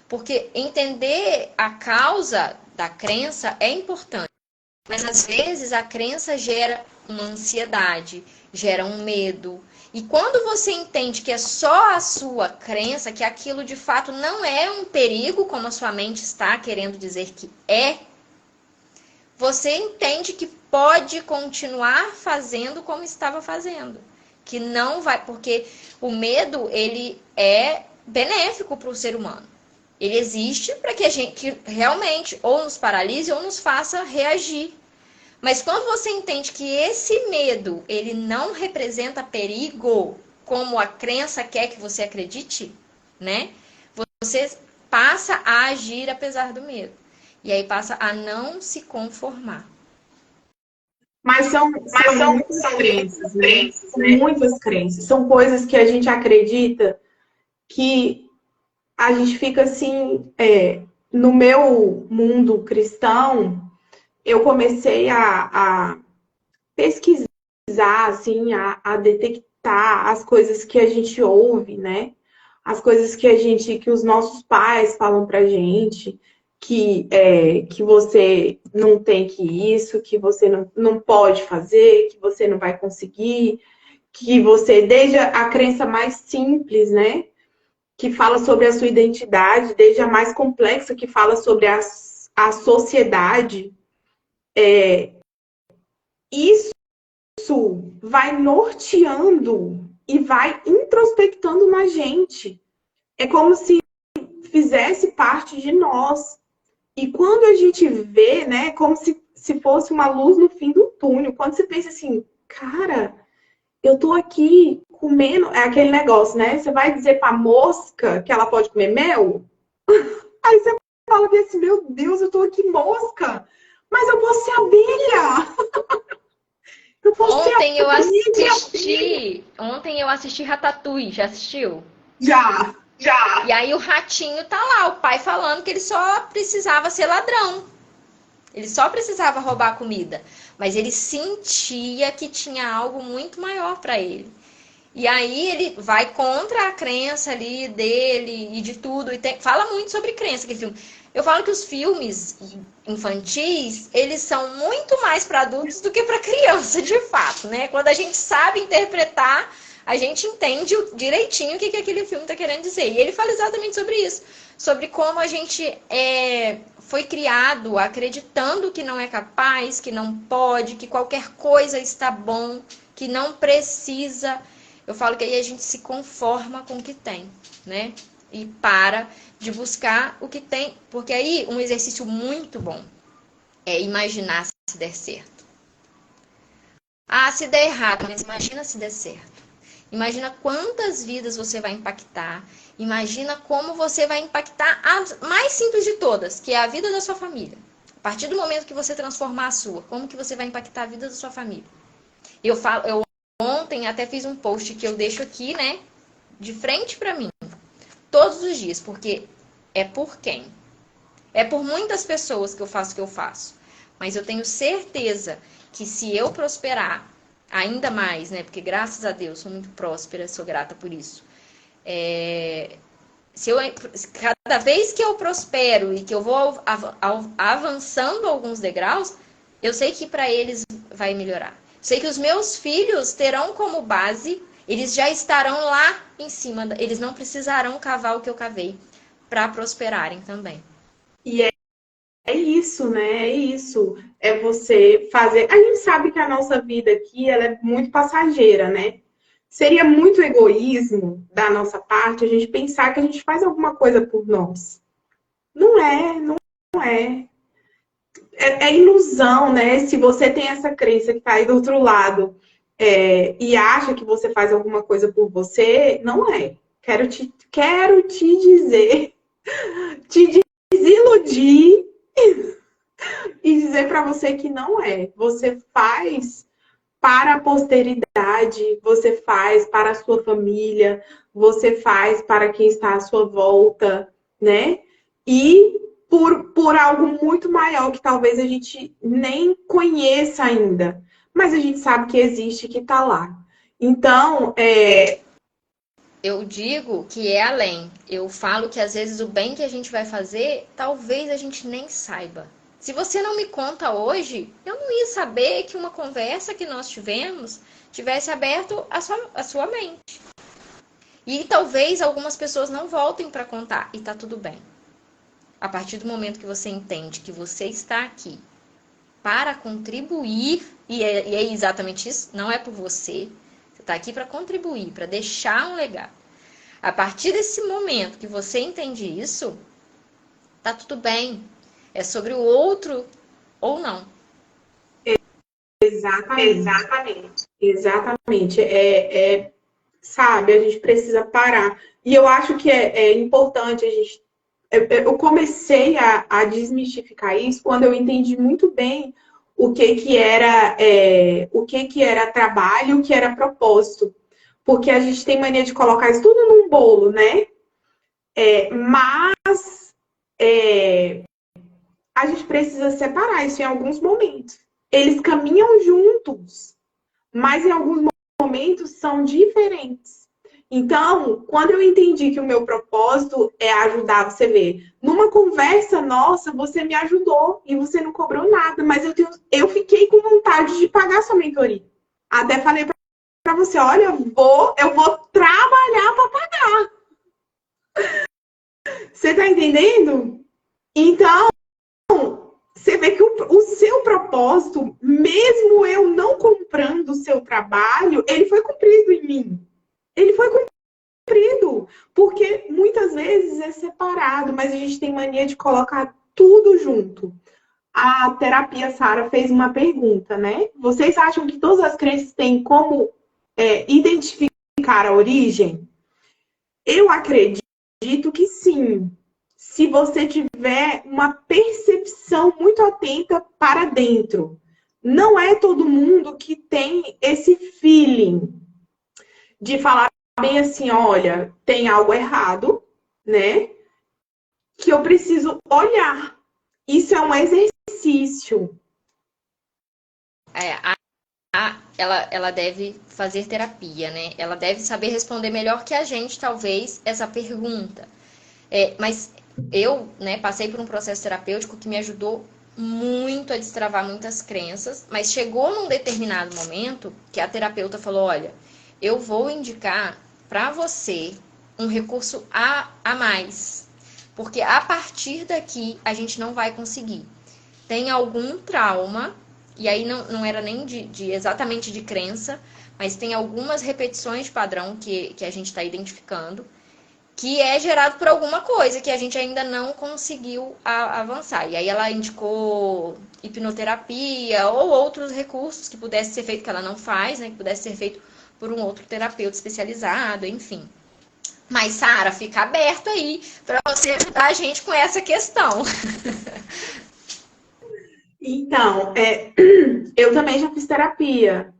Porque entender a causa da crença é importante. Mas às vezes a crença gera uma ansiedade, gera um medo. E quando você entende que é só a sua crença, que aquilo de fato não é um perigo, como a sua mente está querendo dizer que é, você entende que pode continuar fazendo como estava fazendo. Que não vai, porque o medo, ele é benéfico para o ser humano. Ele existe para que a gente que realmente ou nos paralise ou nos faça reagir. Mas quando você entende que esse medo, ele não representa perigo, como a crença quer que você acredite, né? Você passa a agir apesar do medo. E aí passa a não se conformar. Mas são muitas crenças, né? São muitas crenças. São coisas que a gente acredita que a gente fica assim. No meu mundo cristão, eu comecei a pesquisar, assim, a detectar as coisas que a gente ouve, né? As coisas que os nossos pais falam pra gente, que você não tem que isso, que você não pode fazer, que você não vai conseguir, que você, desde a crença mais simples, né? Que fala sobre a sua identidade, desde a mais complexa, que fala sobre a sociedade. Isso vai norteando e vai introspectando na gente. É como se fizesse parte de nós. E quando a gente vê, né, como se fosse uma luz no fim do túnel, quando você pensa assim, cara, eu tô aqui comendo, é aquele negócio, né? Você vai dizer pra mosca que ela pode comer mel? Aí você fala assim, meu Deus, eu tô aqui mosca, mas eu posso ser abelha. Eu posso ser Ontem eu assisti Ratatouille, já assistiu? Já. E aí o ratinho tá lá, o pai falando que ele só precisava ser ladrão. Ele só precisava roubar a comida. mas ele sentia que tinha algo muito maior para ele. E aí ele vai contra a crença ali dele e de tudo. E fala muito sobre crença, aquele filme. Eu falo que os filmes infantis, eles são muito mais para adultos do que para criança, de fato, né? Quando a gente sabe interpretar, a gente entende direitinho o que aquele filme está querendo dizer. E ele fala exatamente sobre isso. Sobre como a gente foi criado acreditando que não é capaz, que não pode, que qualquer coisa está bom, que não precisa. Eu falo que aí a gente se conforma com o que tem, né? E para de buscar o que tem. Porque aí um exercício muito bom é imaginar se der certo. Ah, se der errado, mas imagina se der certo. Imagina quantas vidas você vai impactar. Imagina como você vai impactar a mais simples de todas, que é a vida da sua família. A partir do momento que você transformar a sua, como que você vai impactar a vida da sua família? Eu ontem até fiz um post que eu deixo aqui, né, de frente para mim, todos os dias, porque é por quem? É por muitas pessoas que eu faço o que eu faço. Mas eu tenho certeza que se eu prosperar ainda mais, né, porque graças a Deus sou muito próspera, sou grata por isso. Cada vez que eu prospero e que eu vou avançando alguns degraus, eu sei que para eles vai melhorar. Sei que os meus filhos terão como base, eles já estarão lá em cima, eles não precisarão cavar o que eu cavei para prosperarem também. E é isso, né? É isso. É você fazer. A gente sabe que a nossa vida aqui ela é muito passageira, né? Seria muito egoísmo da nossa parte a gente pensar que a gente faz alguma coisa por nós. Não é, não é. É ilusão, né? Se você tem essa crença que está aí do outro lado e acha que você faz alguma coisa por você, não é. Quero te dizer, te desiludir e dizer para você que não é. Você faz para a posteridade, você faz para a sua família, você faz para quem está à sua volta, né? E por algo muito maior que talvez a gente nem conheça ainda, mas a gente sabe que existe, que está lá. Então, eu digo que é além. Eu falo que às vezes o bem que a gente vai fazer, talvez a gente nem saiba. Se você não me conta hoje, eu não ia saber que uma conversa que nós tivesse aberto a sua mente. E talvez algumas pessoas não voltem para contar, e tá tudo bem. A partir do momento que você entende que você está aqui para contribuir, e é exatamente isso, não é por você, você está aqui para contribuir, para deixar um legado. A partir desse momento que você entende isso, tá tudo bem. É sobre o outro ou não. Exatamente. Sabe, a gente precisa parar. E eu acho que é importante a gente. Eu comecei a desmistificar isso quando eu entendi muito bem o que era trabalho, o que era propósito. Porque a gente tem mania de colocar isso tudo num bolo, né? Mas a gente precisa separar isso em alguns momentos. Eles caminham juntos, mas em alguns momentos são diferentes. Então, quando eu entendi que o meu propósito é ajudar, você ver, numa conversa nossa, você me ajudou e você não cobrou nada, mas eu fiquei com vontade de pagar sua mentoria. Até falei para você, olha, eu vou trabalhar para pagar. Você tá entendendo? Então, você vê que o seu propósito, mesmo eu não comprando o seu trabalho, ele foi cumprido em mim. Ele foi cumprido. Porque muitas vezes é separado, mas a gente tem mania de colocar tudo junto. A terapia Sara fez uma pergunta, né? Vocês acham que todas as crenças têm como identificar a origem? Eu acredito que sim. Se você tiver uma percepção muito atenta para dentro. Não é todo mundo que tem esse feeling de falar bem assim, olha, tem algo errado, né? Que eu preciso olhar. Isso é um exercício. é, ela deve fazer terapia, né? Ela deve saber responder melhor que a gente, talvez, essa pergunta. Mas eu, né, passei por um processo terapêutico que me ajudou muito a destravar muitas crenças, mas chegou num determinado momento que a terapeuta falou: olha, eu vou indicar para você um recurso a mais, porque a partir daqui a gente não vai conseguir. Tem algum trauma, e aí não era nem exatamente de crença, mas tem algumas repetições de padrão que a gente está identificando, que é gerado por alguma coisa que a gente ainda não conseguiu avançar. E aí ela indicou hipnoterapia ou outros recursos que pudesse ser feito, que ela não faz, né? Que pudesse ser feito por um outro terapeuta especializado, enfim. Mas, Sara, fica aberto aí para você ajudar a gente com essa questão. Então, eu também já fiz terapia,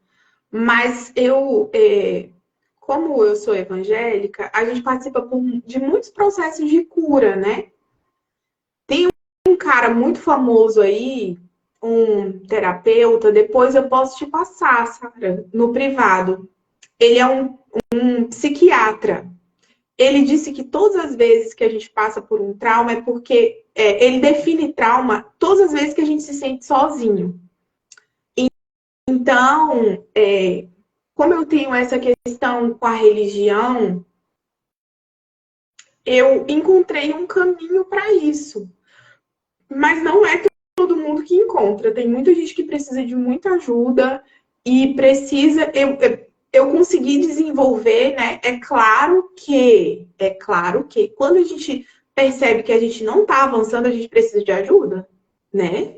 mas como eu sou evangélica, a gente participa de muitos processos de cura, né? Tem um cara muito famoso aí, um terapeuta, depois eu posso te passar, Sara, no privado. Ele é um psiquiatra. Ele disse que todas as vezes que a gente passa por um trauma é porque ele define trauma todas as vezes que a gente se sente sozinho. Então, como eu tenho essa questão com a religião, eu encontrei um caminho para isso. Mas não é todo mundo que encontra. Tem muita gente que precisa de muita ajuda e precisa. Eu consegui desenvolver, né? É claro que quando a gente percebe que a gente não está avançando, a gente precisa de ajuda, né?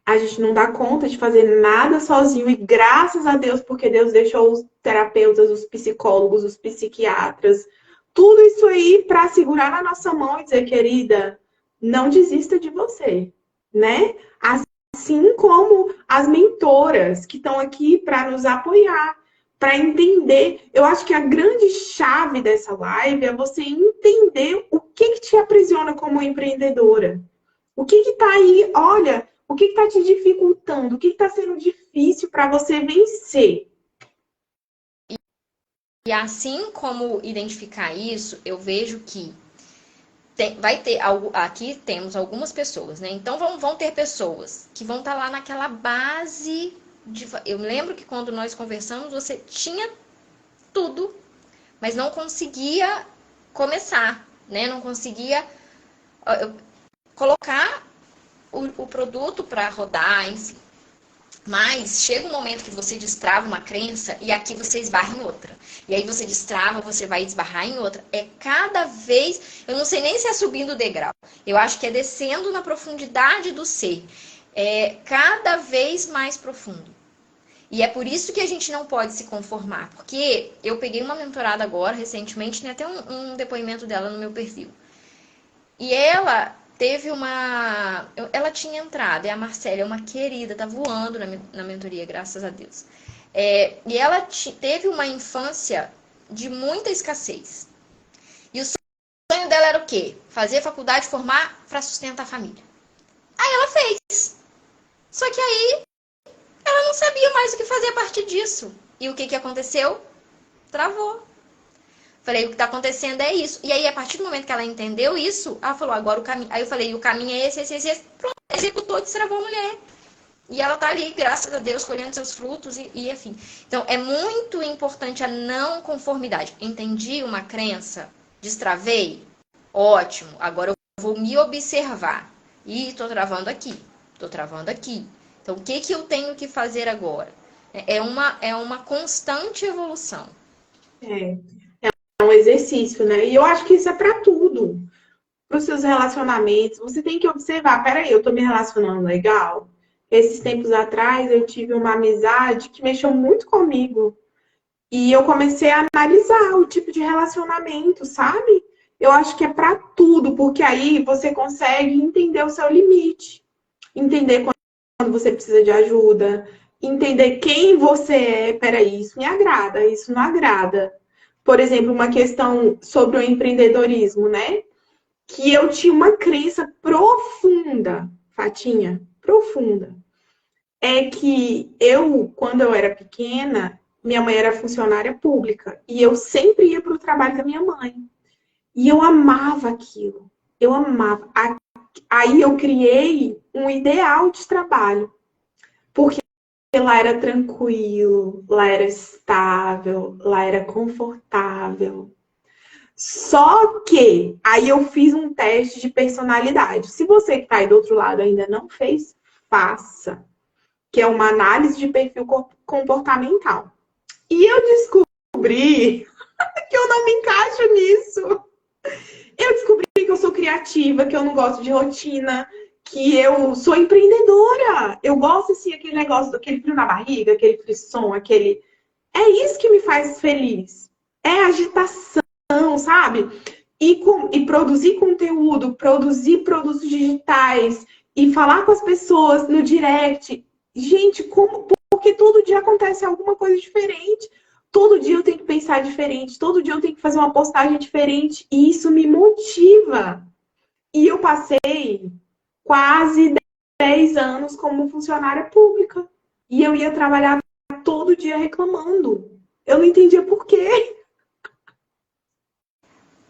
A gente não dá conta de fazer nada sozinho e graças a Deus, porque Deus deixou os terapeutas, os psicólogos, os psiquiatras, tudo isso aí para segurar na nossa mão e dizer, querida, não desista de você, né? Assim como as mentoras que estão aqui para nos apoiar, para entender. Eu acho que a grande chave dessa live é você entender o que te aprisiona como empreendedora. O que está aí? Olha, o que está te dificultando? O que está sendo difícil para você vencer? E assim como identificar isso, eu vejo que vai ter aqui temos algumas pessoas, né? Então vão ter pessoas que vão estar lá naquela base eu me lembro que quando nós conversamos, você tinha tudo, mas não conseguia começar, né? Não conseguia colocar o produto para rodar, enfim. Mas chega um momento que você destrava uma crença e aqui você esbarra em outra. E aí você destrava, você vai esbarrar em outra. É cada vez, eu não sei nem se é subindo o degrau. Eu acho que é descendo na profundidade do ser. É cada vez mais profundo. E é por isso que a gente não pode se conformar. Porque eu peguei uma mentorada agora, recentemente, tem até um depoimento dela no meu perfil. E ela teve uma... Ela tinha entrado, é a Marcela, é uma querida, tá voando na mentoria, graças a Deus. E ela teve uma infância de muita escassez. E o sonho dela era o quê? Fazer faculdade, formar para sustentar a família. Aí ela fez. Só que aí ela não sabia mais o que fazer a partir disso. E o que aconteceu? Travou. Falei, o que está acontecendo é isso. E aí, a partir do momento que ela entendeu isso, ela falou, agora o caminho... Aí eu falei, o caminho é esse. Pronto, executou, destravou a mulher. E ela tá ali, graças a Deus, colhendo seus frutos e enfim. Então, é muito importante a não conformidade. Entendi uma crença, destravei, ótimo. Agora eu vou me observar. E tô travando aqui. Então, o que eu tenho que fazer agora? É uma constante evolução. É um exercício, né? E eu acho que isso é para tudo. Para os seus relacionamentos, você tem que observar, peraí, eu tô me relacionando legal? Esses tempos atrás eu tive uma amizade que mexeu muito comigo. E eu comecei a analisar o tipo de relacionamento, sabe? Eu acho que é para tudo, porque aí você consegue entender o seu limite. Entender quando você precisa de ajuda. Entender quem você é. Peraí, isso me agrada, isso não agrada. Por exemplo, uma questão sobre o empreendedorismo, né? Que eu tinha uma crença profunda, Fatinha, profunda. é que eu, quando eu era pequena, minha mãe era funcionária pública e eu sempre ia para o trabalho da minha mãe. E eu amava aquilo. Eu amava. Aí eu criei um ideal de trabalho, porque lá era tranquilo, lá era estável, lá era confortável. Só que aí eu fiz um teste de personalidade. Se você que está aí do outro lado ainda não fez, faça, que é uma análise de perfil comportamental. E eu descobri que eu não me encaixo nisso. Eu descobri que eu sou criativa, que eu não gosto de rotina, que eu sou empreendedora. Eu gosto, assim, aquele negócio, aquele frio na barriga, aquele frisson, aquele... É isso que me faz feliz. É agitação, sabe? E produzir conteúdo, produzir produtos digitais e falar com as pessoas no direct. Gente, como... Porque todo dia acontece alguma coisa diferente. Todo dia eu tenho que pensar diferente, todo dia eu tenho que fazer uma postagem diferente, e isso me motiva. E eu passei quase 10 anos como funcionária pública. E eu ia trabalhar todo dia reclamando. Eu não entendia por quê.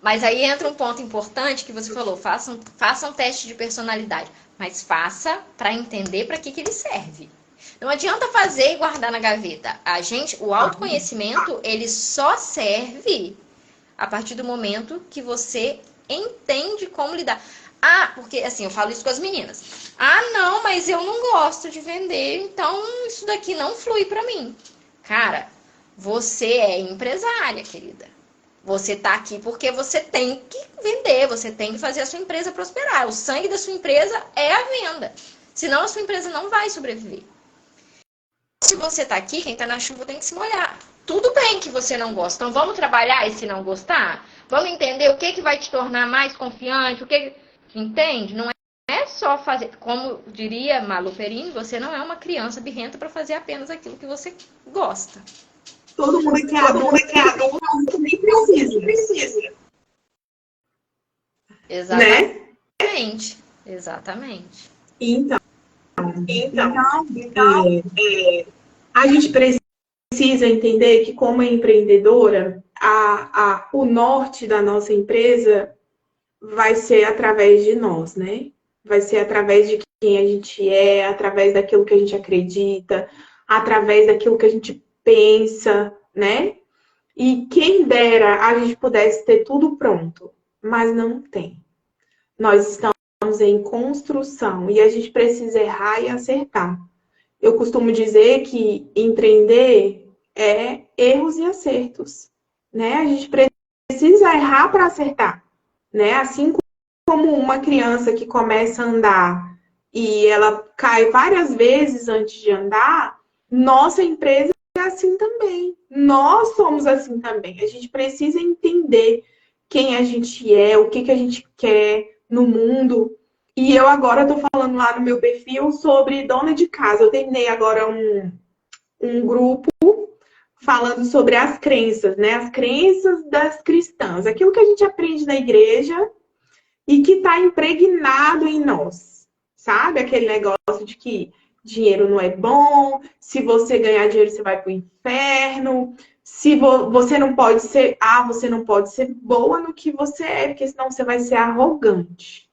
Mas aí entra um ponto importante que você falou, faça um teste de personalidade, mas faça para entender para que ele serve. Não adianta fazer e guardar na gaveta. O autoconhecimento, ele só serve a partir do momento que você entende como lidar. Ah, porque assim, eu falo isso com as meninas. Ah, não, mas eu não gosto de vender, então isso daqui não flui para mim. Cara, você é empresária, querida. Você tá aqui porque você tem que vender, você tem que fazer a sua empresa prosperar. O sangue da sua empresa é a venda. Senão a sua empresa não vai sobreviver. Se você tá aqui, quem tá na chuva tem que se molhar. Tudo bem que você não gosta. Então vamos trabalhar e se não gostar? Vamos entender o que vai te tornar mais confiante, entende? Não é só fazer, como diria Malu Perini, você não é uma criança birrenta para fazer apenas aquilo que você gosta. Todo mundo aqui é adulto, nem precisa. Exatamente. Né? Exatamente. Então, a gente precisa entender que, como empreendedora, o norte da nossa empresa vai ser através de nós, né? Vai ser através de quem a gente é, através daquilo que a gente acredita, através daquilo que a gente pensa, né? E quem dera a gente pudesse ter tudo pronto, mas não tem. Nós estamos em construção e a gente precisa errar e acertar. Eu costumo dizer que empreender é erros e acertos, né? A gente precisa errar para acertar, né? Assim como uma criança que começa a andar e ela cai várias vezes antes de andar, nossa empresa é assim também. Nós somos assim também. A gente precisa entender quem a gente é, o que a gente quer no mundo. E eu agora estou falando lá no meu perfil sobre dona de casa. Eu terminei agora um grupo falando sobre as crenças, né? As crenças das cristãs. Aquilo que a gente aprende na igreja e que está impregnado em nós. Sabe? Aquele negócio de que dinheiro não é bom, se você ganhar dinheiro você vai para o inferno, se você não pode ser, você não pode ser boa no que você é, porque senão você vai ser arrogante.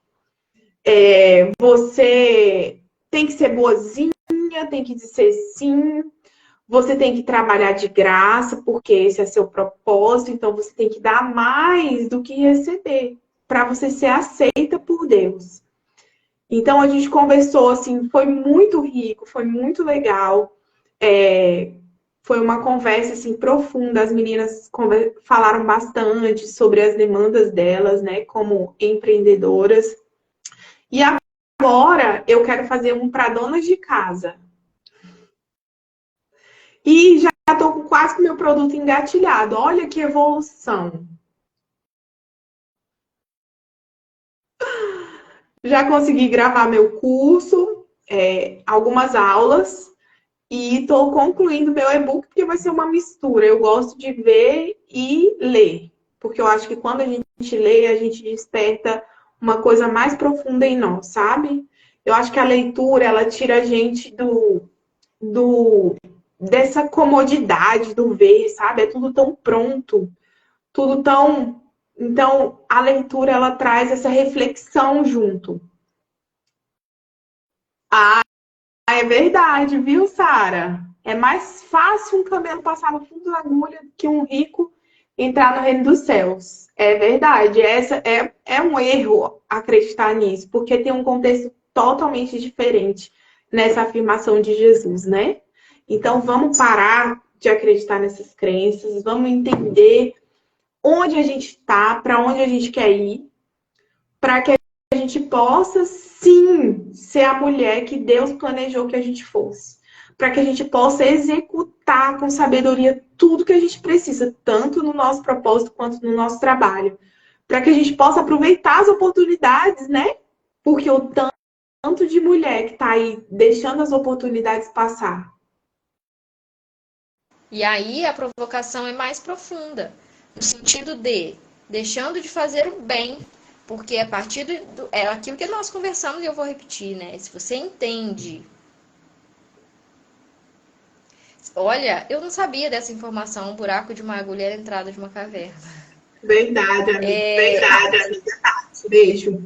Você tem que ser boazinha, tem que dizer sim, você tem que trabalhar de graça, porque esse é seu propósito, então você tem que dar mais do que receber, para você ser aceita por Deus. Então a gente conversou, assim, foi muito rico, foi muito legal. Foi uma conversa, assim, profunda. As meninas falaram bastante sobre as demandas delas, né, como empreendedoras. E agora eu quero fazer um para donas de casa. E já estou quase com o meu produto engatilhado. Olha que evolução. Já consegui gravar meu curso, algumas aulas, e estou concluindo meu e-book, porque vai ser uma mistura. Eu gosto de ver e ler, porque eu acho que quando a gente lê, a gente desperta uma coisa mais profunda em nós, sabe? Eu acho que a leitura, ela tira a gente dessa comodidade do ver, sabe? É tudo tão pronto, tudo tão. Então, a leitura ela traz essa reflexão junto. Ah, é verdade, viu, Sara? É mais fácil um camelo passar no fundo da agulha do que um rico entrar no reino dos céus. É verdade. É um erro acreditar nisso, porque tem um contexto totalmente diferente nessa afirmação de Jesus, né? Então vamos parar de acreditar nessas crenças, vamos entender onde a gente está, para onde a gente quer ir, para que a gente possa sim ser a mulher que Deus planejou que a gente fosse. Para que a gente possa executar com sabedoria tudo que a gente precisa, tanto no nosso propósito quanto no nosso trabalho. Para que a gente possa aproveitar as oportunidades, né? Porque o tanto de mulher que está aí deixando as oportunidades passar. E aí a provocação é mais profunda, no sentido de deixando de fazer o bem, porque a partir é aquilo que nós conversamos e eu vou repetir, né? Se você entende. Olha, eu não sabia dessa informação, um buraco de uma agulha era a entrada de uma caverna. Verdade, amiga. Verdade, amiga. Beijo.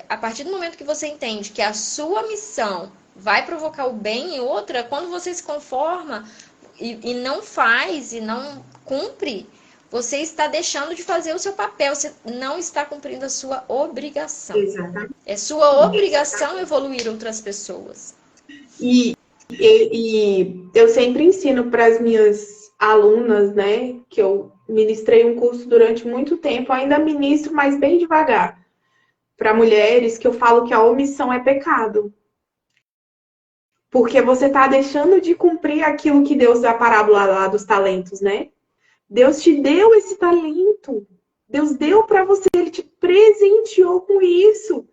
A partir do momento que você entende que a sua missão vai provocar o bem em outra, quando você se conforma e não faz e não cumpre, você está deixando de fazer o seu papel, você não está cumprindo a sua obrigação. Exatamente. É sua obrigação evoluir outras pessoas. E eu sempre ensino para as minhas alunas, né, que eu ministrei um curso durante muito tempo, ainda ministro, mas bem devagar, para mulheres, que eu falo que a omissão é pecado. Porque você está deixando de cumprir aquilo que Deus, a parábola lá dos talentos, né? Deus te deu esse talento. Deus deu para você, ele te presenteou com isso.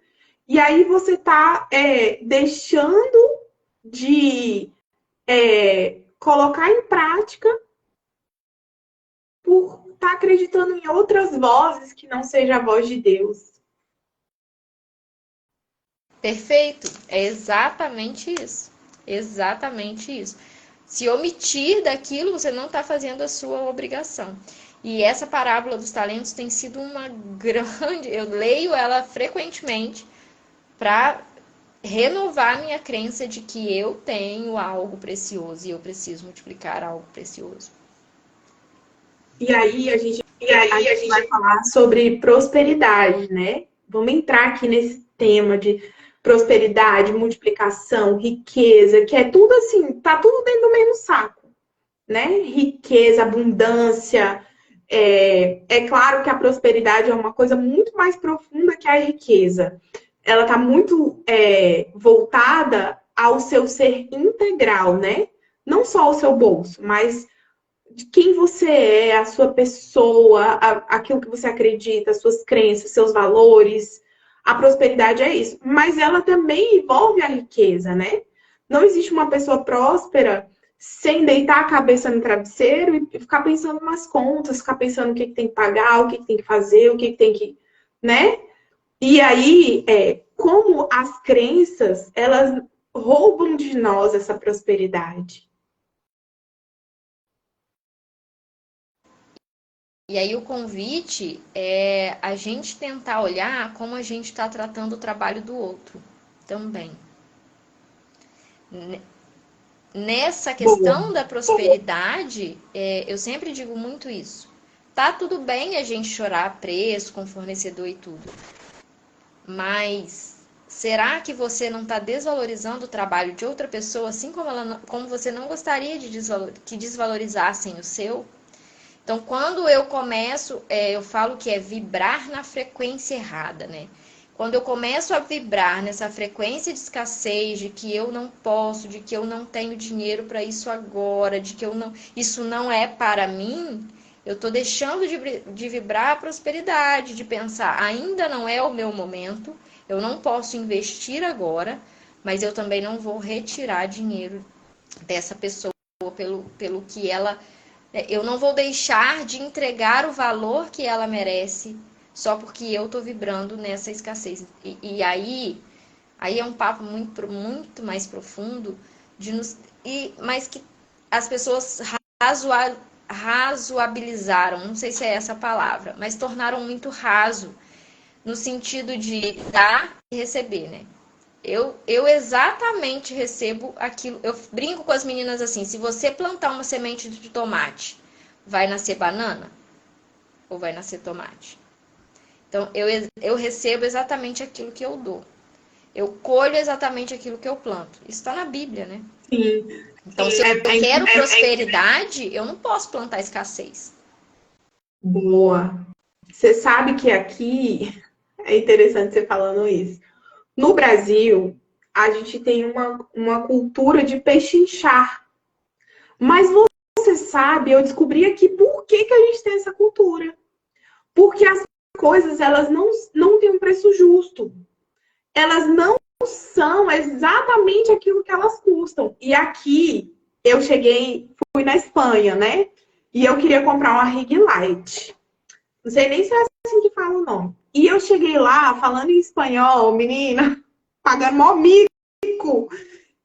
E aí você está deixando de colocar em prática por estar acreditando em outras vozes que não seja a voz de Deus. Perfeito? É exatamente isso. Exatamente isso. Se omitir daquilo, você não está fazendo a sua obrigação. E essa parábola dos talentos tem sido uma grande. Eu leio ela frequentemente para renovar minha crença de que eu tenho algo precioso e eu preciso multiplicar algo precioso. E aí a gente vai falar sobre prosperidade, né? Vamos entrar aqui nesse tema de prosperidade, multiplicação, riqueza, que é tudo assim, tá tudo dentro do mesmo saco, né? Riqueza, abundância. É claro que a prosperidade é uma coisa muito mais profunda que a riqueza. Ela está muito voltada ao seu ser integral, né? Não só ao seu bolso, mas de quem você é, a sua pessoa, aquilo que você acredita, as suas crenças, seus valores. A prosperidade é isso. Mas ela também envolve a riqueza, né? Não existe uma pessoa próspera sem deitar a cabeça no travesseiro e ficar pensando nas contas, ficar pensando o que tem que pagar, o que tem que fazer, o que tem que, né? E aí, como as crenças, elas roubam de nós essa prosperidade. E aí o convite é a gente tentar olhar como a gente está tratando o trabalho do outro também. Nessa questão da prosperidade, eu sempre digo muito isso. Tá tudo bem a gente chorar preço com fornecedor e tudo. Mas será que você não está desvalorizando o trabalho de outra pessoa, assim como você não gostaria que desvalorizassem o seu? Então, quando eu começo, eu falo que é vibrar na frequência errada, né? Quando eu começo a vibrar nessa frequência de escassez, de que eu não posso, de que eu não tenho dinheiro para isso agora, de que isso não é para mim, eu estou deixando de vibrar a prosperidade, de pensar, ainda não é o meu momento, eu não posso investir agora, mas eu também não vou retirar dinheiro dessa pessoa pelo que ela... Eu não vou deixar de entregar o valor que ela merece só porque eu estou vibrando nessa escassez. E aí é um papo muito, muito mais profundo mas que as pessoas razoabilizaram, não sei se é essa a palavra, mas tornaram muito raso, no sentido de dar e receber, né? Eu exatamente recebo aquilo. Eu brinco com as meninas assim: se você plantar uma semente de tomate, vai nascer banana ou vai nascer tomate? Então, eu recebo exatamente aquilo que eu dou. Eu colho exatamente aquilo que eu planto. Isso está na Bíblia, né? Sim. Então, se eu quero prosperidade, eu não posso plantar escassez. Boa. Você sabe que aqui é interessante você falando isso. No Brasil, a gente tem uma cultura de pechinchar. Mas você sabe, eu descobri aqui por que a gente tem essa cultura. Porque as coisas, elas não têm um preço justo. Elas não são exatamente aquilo que elas custam. E aqui, eu fui na Espanha, né? E eu queria comprar uma Ring Light. Não sei nem se é assim que fala o nome. E eu cheguei lá, falando em espanhol, menina, pagando mó mico.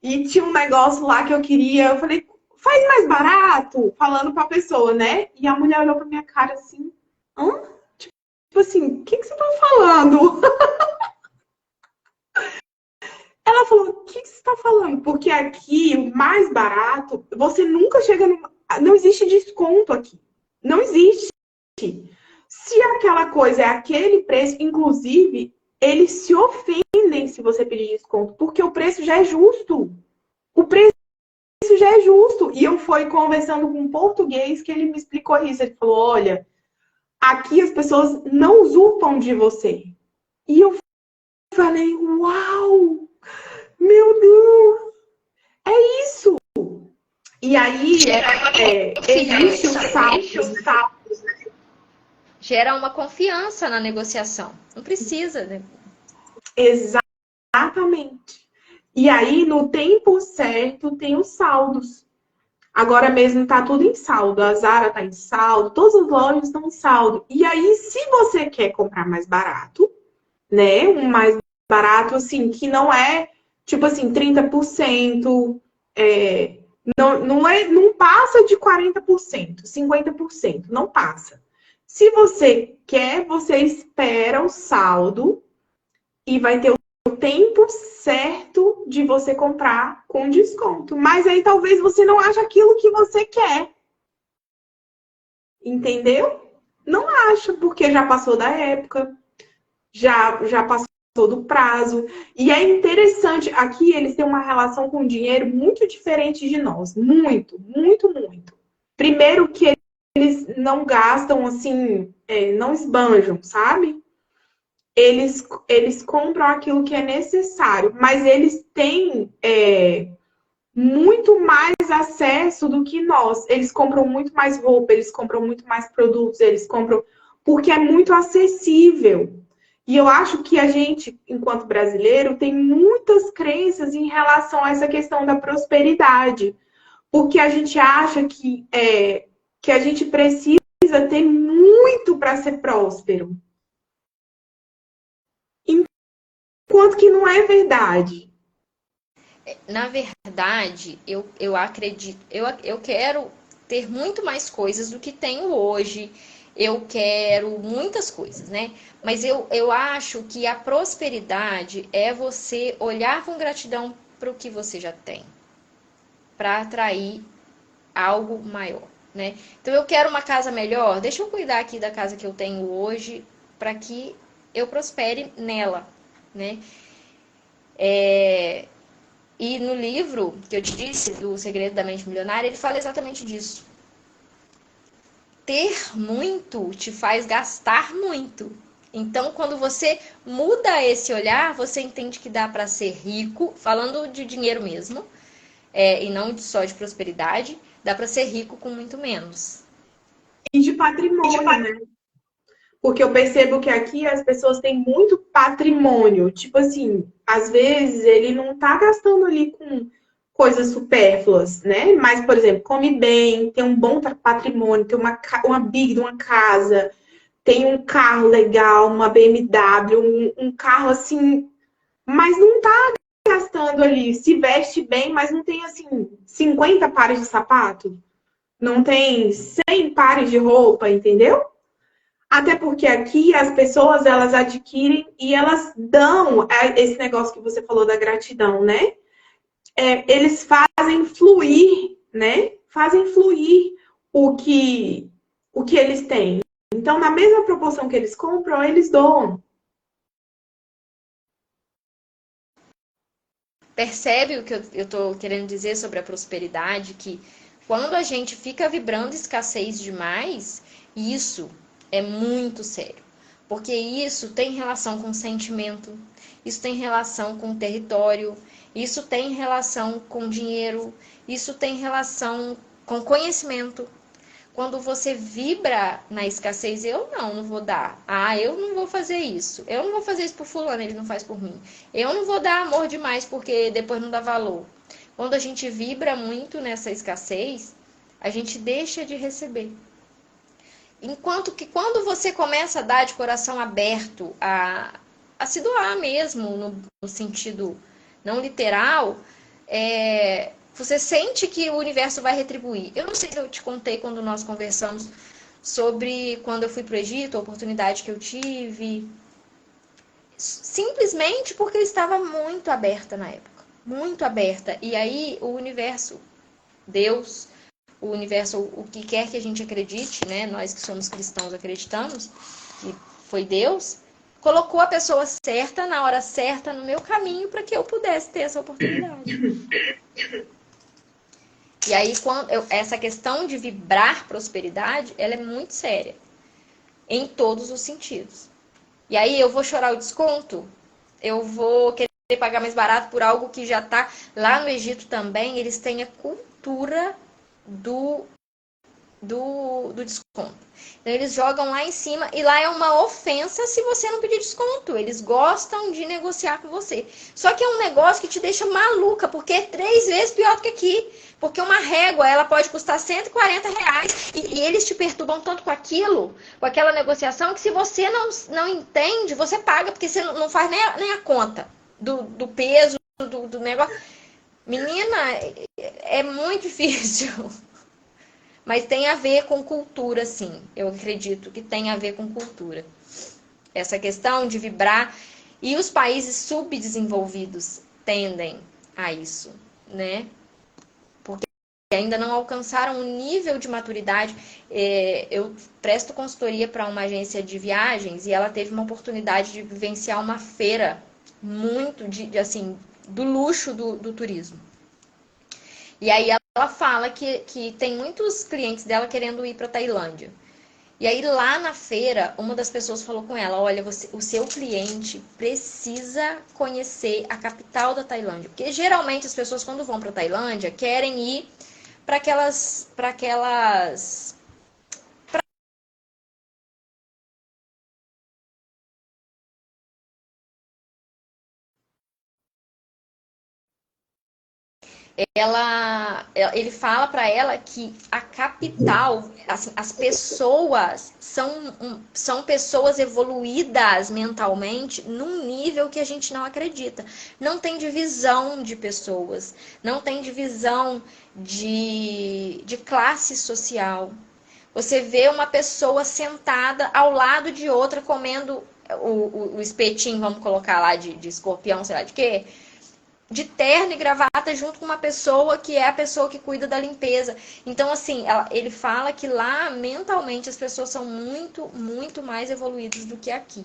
E tinha um negócio lá que eu queria. Eu falei, faz mais barato, falando pra pessoa, né? E a mulher olhou pra minha cara assim, hã? Tipo assim, o que você tá falando? Ela falou, o que você está falando? Porque aqui, o mais barato, você nunca chega no... Não existe desconto aqui. Não existe. Se aquela coisa é aquele preço, inclusive, eles se ofendem se você pedir desconto, porque o preço já é justo. O preço já é justo. E eu fui conversando com um português que ele me explicou isso. Ele falou, olha, aqui as pessoas não usurpam de você. E eu falei, uau! Meu Deus! É isso! E aí, existe o saldo. Gera uma confiança na negociação. Não precisa, né? Exatamente. E aí, no tempo certo, tem os saldos. Agora mesmo tá tudo em saldo. A Zara tá em saldo, todas as lojas estão em saldo. E aí, se você quer comprar mais barato, né? Um mais barato, assim, que não é, tipo assim, 30%, não passa de 40%, 50%, não passa. Se você quer, você espera o saldo e vai ter o tempo certo de você comprar com desconto. Mas aí talvez você não ache aquilo que você quer. Entendeu? Não acha, porque já passou da época, já passou do prazo. E é interessante, aqui eles têm uma relação com o dinheiro muito diferente de nós. Muito, muito, muito. Primeiro que eles não gastam assim, não esbanjam, sabe? Eles compram aquilo que é necessário, mas eles têm muito mais acesso do que nós. Eles compram muito mais roupa, eles compram muito mais produtos, eles compram porque é muito acessível. E eu acho que a gente, enquanto brasileiro, tem muitas crenças em relação a essa questão da prosperidade. Porque a gente acha que a gente precisa ter muito para ser próspero. Enquanto que não é verdade. Na verdade, eu acredito, eu quero ter muito mais coisas do que tenho hoje. Eu quero muitas coisas, né? Mas eu acho que a prosperidade é você olhar com gratidão para o que você já tem, para atrair algo maior, né? Então eu quero uma casa melhor, deixa eu cuidar aqui da casa que eu tenho hoje para que eu prospere nela, né? E no livro que eu te disse, do Segredo da Mente Milionária, ele fala exatamente disso. Ter muito te faz gastar muito. Então, quando você muda esse olhar, você entende que dá para ser rico, falando de dinheiro mesmo, e não só de prosperidade, dá para ser rico com muito menos. E de patrimônio, né? Porque eu percebo que aqui as pessoas têm muito patrimônio. Tipo assim, às vezes ele não tá gastando ali com coisas supérfluas, né? Mas, por exemplo, come bem, tem um bom patrimônio, tem uma big, uma casa, tem um carro legal, uma BMW, um carro assim, mas não tá gastando ali, se veste bem, mas não tem, assim, 50 pares de sapato, não tem 100 pares de roupa, entendeu? Até porque aqui as pessoas, elas adquirem e elas dão esse negócio que você falou da gratidão, né? Eles fazem fluir, né? Fazem fluir o que, o que eles têm. Então, na mesma proporção que eles compram, eles doam. Percebe o que eu estou querendo dizer sobre a prosperidade? Que quando a gente fica vibrando escassez demais, isso é muito sério. Porque isso tem relação com sentimento, isso tem relação com território, isso tem relação com dinheiro, isso tem relação com conhecimento. Quando você vibra na escassez, eu não vou dar. Ah, eu não vou fazer isso. Eu não vou fazer isso por fulano, ele não faz por mim. Eu não vou dar amor demais porque depois não dá valor. Quando a gente vibra muito nessa escassez, a gente deixa de receber. Enquanto que quando você começa a dar de coração aberto, a se doar mesmo, no sentido não literal, você sente que o universo vai retribuir. Eu não sei se eu te contei quando nós conversamos sobre quando eu fui para o Egito, a oportunidade que eu tive. Simplesmente porque eu estava muito aberta na época. Muito aberta. E aí o universo, Deus, o universo, o que quer que a gente acredite, né? Nós que somos cristãos acreditamos que foi Deus, colocou a pessoa certa, na hora certa, no meu caminho, para que eu pudesse ter essa oportunidade. E aí, essa questão de vibrar prosperidade, ela é muito séria, em todos os sentidos. E aí, eu vou chorar o desconto? Eu vou querer pagar mais barato por algo que já está lá no Egito também, eles têm a cultura do desconto. Então, eles jogam lá em cima e lá é uma ofensa se você não pedir desconto. Eles gostam de negociar com você. Só que é um negócio que te deixa maluca, porque é 3 vezes pior do que aqui. Porque uma régua, ela pode custar R$ 140 e eles te perturbam tanto com aquilo, com aquela negociação, que se você não entende, você paga, porque você não faz nem a conta do peso do negócio. Menina, é muito difícil. Mas tem a ver com cultura, sim. Eu acredito que tem a ver com cultura. Essa questão de vibrar. E os países subdesenvolvidos tendem a isso, né? Porque ainda não alcançaram um nível de maturidade. Eu presto consultoria para uma agência de viagens e ela teve uma oportunidade de vivenciar uma feira muito assim, do luxo do turismo. E aí ela fala que tem muitos clientes dela querendo ir para Tailândia. E aí lá na feira, uma das pessoas falou com ela, olha, o seu cliente precisa conhecer a capital da Tailândia. Porque geralmente as pessoas quando vão para Tailândia querem ir para aquelas ele fala para ela que a capital, assim, as pessoas são pessoas evoluídas mentalmente num nível que a gente não acredita. Não tem divisão de pessoas, não tem divisão de classe social. Você vê uma pessoa sentada ao lado de outra comendo o espetinho, vamos colocar lá de escorpião, sei lá de quê, de terno e gravata junto com uma pessoa que é a pessoa que cuida da limpeza. Então, assim, ele fala que lá, mentalmente, as pessoas são muito, muito mais evoluídas do que aqui.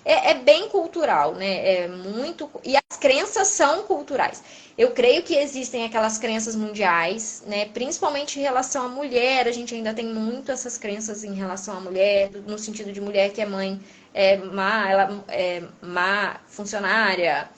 É bem cultural, né? E as crenças são culturais. Eu creio que existem aquelas crenças mundiais, né? Principalmente em relação à mulher. A gente ainda tem muito essas crenças em relação à mulher, no sentido de mulher que é mãe, ela é má funcionária,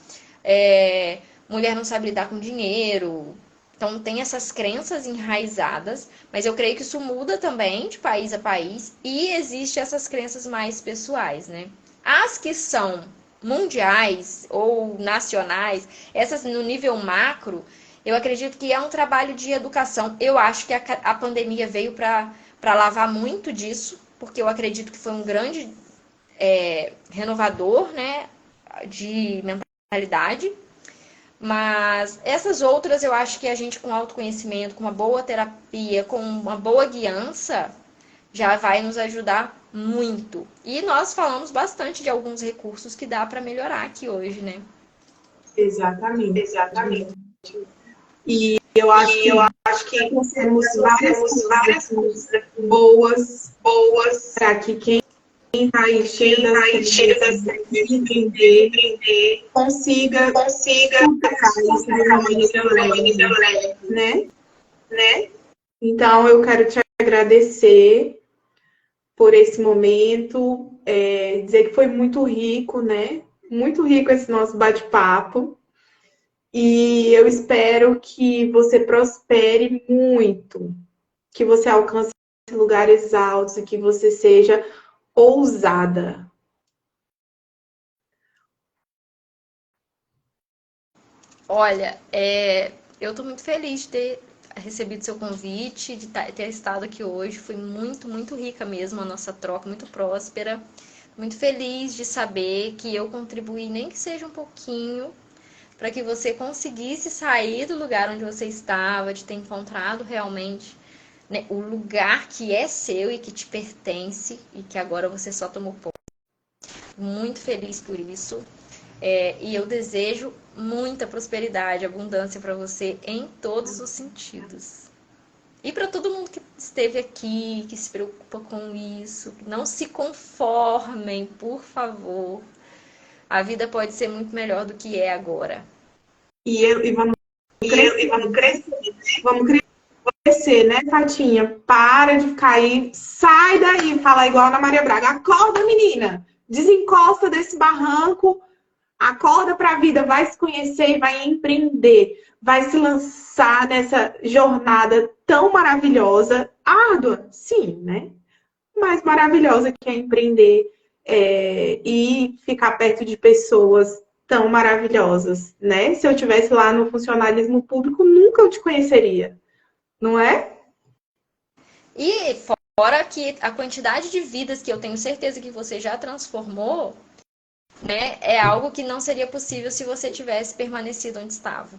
mulher não sabe lidar com dinheiro. Então, tem essas crenças enraizadas, mas eu creio que isso muda também de país a país e existe essas crenças mais pessoais, né? As que são mundiais ou nacionais, essas no nível macro, eu acredito que é um trabalho de educação. Eu acho que a pandemia veio para lavar muito disso, porque eu acredito que foi um grande renovador, né, de mentalidade. Mas essas outras eu acho que a gente com autoconhecimento, com uma boa terapia, com uma boa guiança, já vai nos ajudar muito. E nós falamos bastante de alguns recursos que dá para melhorar aqui hoje, né? Exatamente. Exatamente. E eu acho E eu que acho já que trouxemos já várias trouxemos coisas várias aqui coisas boas boas para que quem está aí cheio quem das está cheio das tendências de de empreender empreender consiga consiga superar isso de uma superar isso maneira de uma maneira leve, leve, né? né? Então, eu quero te agradecer por esse momento, dizer que foi muito rico, né? Muito rico esse nosso bate-papo. E eu espero que você prospere muito, que você alcance lugares altos e que você seja ousada. Olha, eu estou muito feliz de ter recebido seu convite, de ter estado aqui hoje. Foi muito, muito rica mesmo a nossa troca, muito próspera. Muito feliz de saber que eu contribuí, nem que seja um pouquinho, para que você conseguisse sair do lugar onde você estava, de ter encontrado realmente, né, o lugar que é seu e que te pertence e que agora você só tomou posse. Muito feliz por isso. E eu desejo muita prosperidade, abundância para você em todos os sentidos. E para todo mundo que esteve aqui, que se preocupa com isso, não se conformem, por favor. A vida pode ser muito melhor do que é agora. E vamos E crescer, vamos crescer. vamos crescer, né, Fatinha? Para de ficar aí, sai daí, fala igual a Ana Maria Braga. Acorda, menina! Desencosta desse barranco. Acorda para a vida, vai se conhecer e vai empreender, vai se lançar nessa jornada tão maravilhosa, árdua, sim, né? Mas maravilhosa que é empreender e ficar perto de pessoas tão maravilhosas, né? Se eu tivesse lá no funcionalismo público, nunca eu te conheceria, não é? E fora que a quantidade de vidas que eu tenho certeza que você já transformou, né, é algo que não seria possível se você tivesse permanecido onde estava.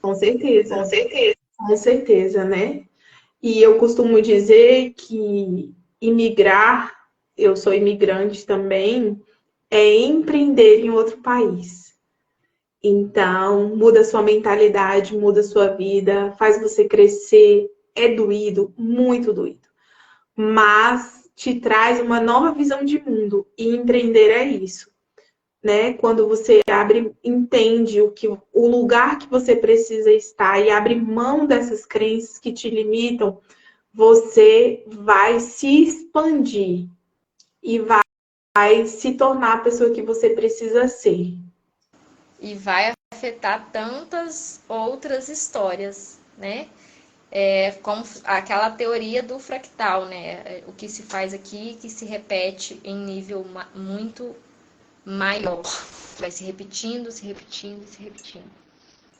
Com Com certeza, certeza. com certeza, né? E eu costumo dizer que imigrar, eu sou imigrante também, é empreender em outro país. Então, muda sua mentalidade, muda sua vida, faz você crescer. É doído, muito doído. Mas te traz uma nova visão de mundo. E empreender é isso, né? Quando você abre, entende o lugar que você precisa estar e abre mão dessas crenças que te limitam, você vai se expandir e vai se tornar a pessoa que você precisa ser. E vai afetar tantas outras histórias, né? Como aquela teoria do fractal, né? O que se faz aqui que se repete em nível muito maior. Vai se repetindo, se repetindo, se repetindo.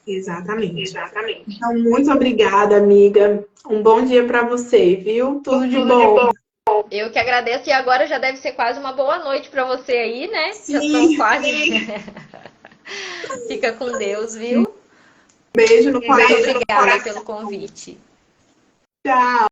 Exatamente. Exatamente. Então, muito obrigada, amiga. Um bom dia para você, viu? Tudo de Tudo de bom. bom. Eu que agradeço e agora já deve ser quase uma boa noite para você aí, né? Já são Sim, quase. Fica com Deus, viu? beijo no Muito coração. obrigada pelo convite. Tchau.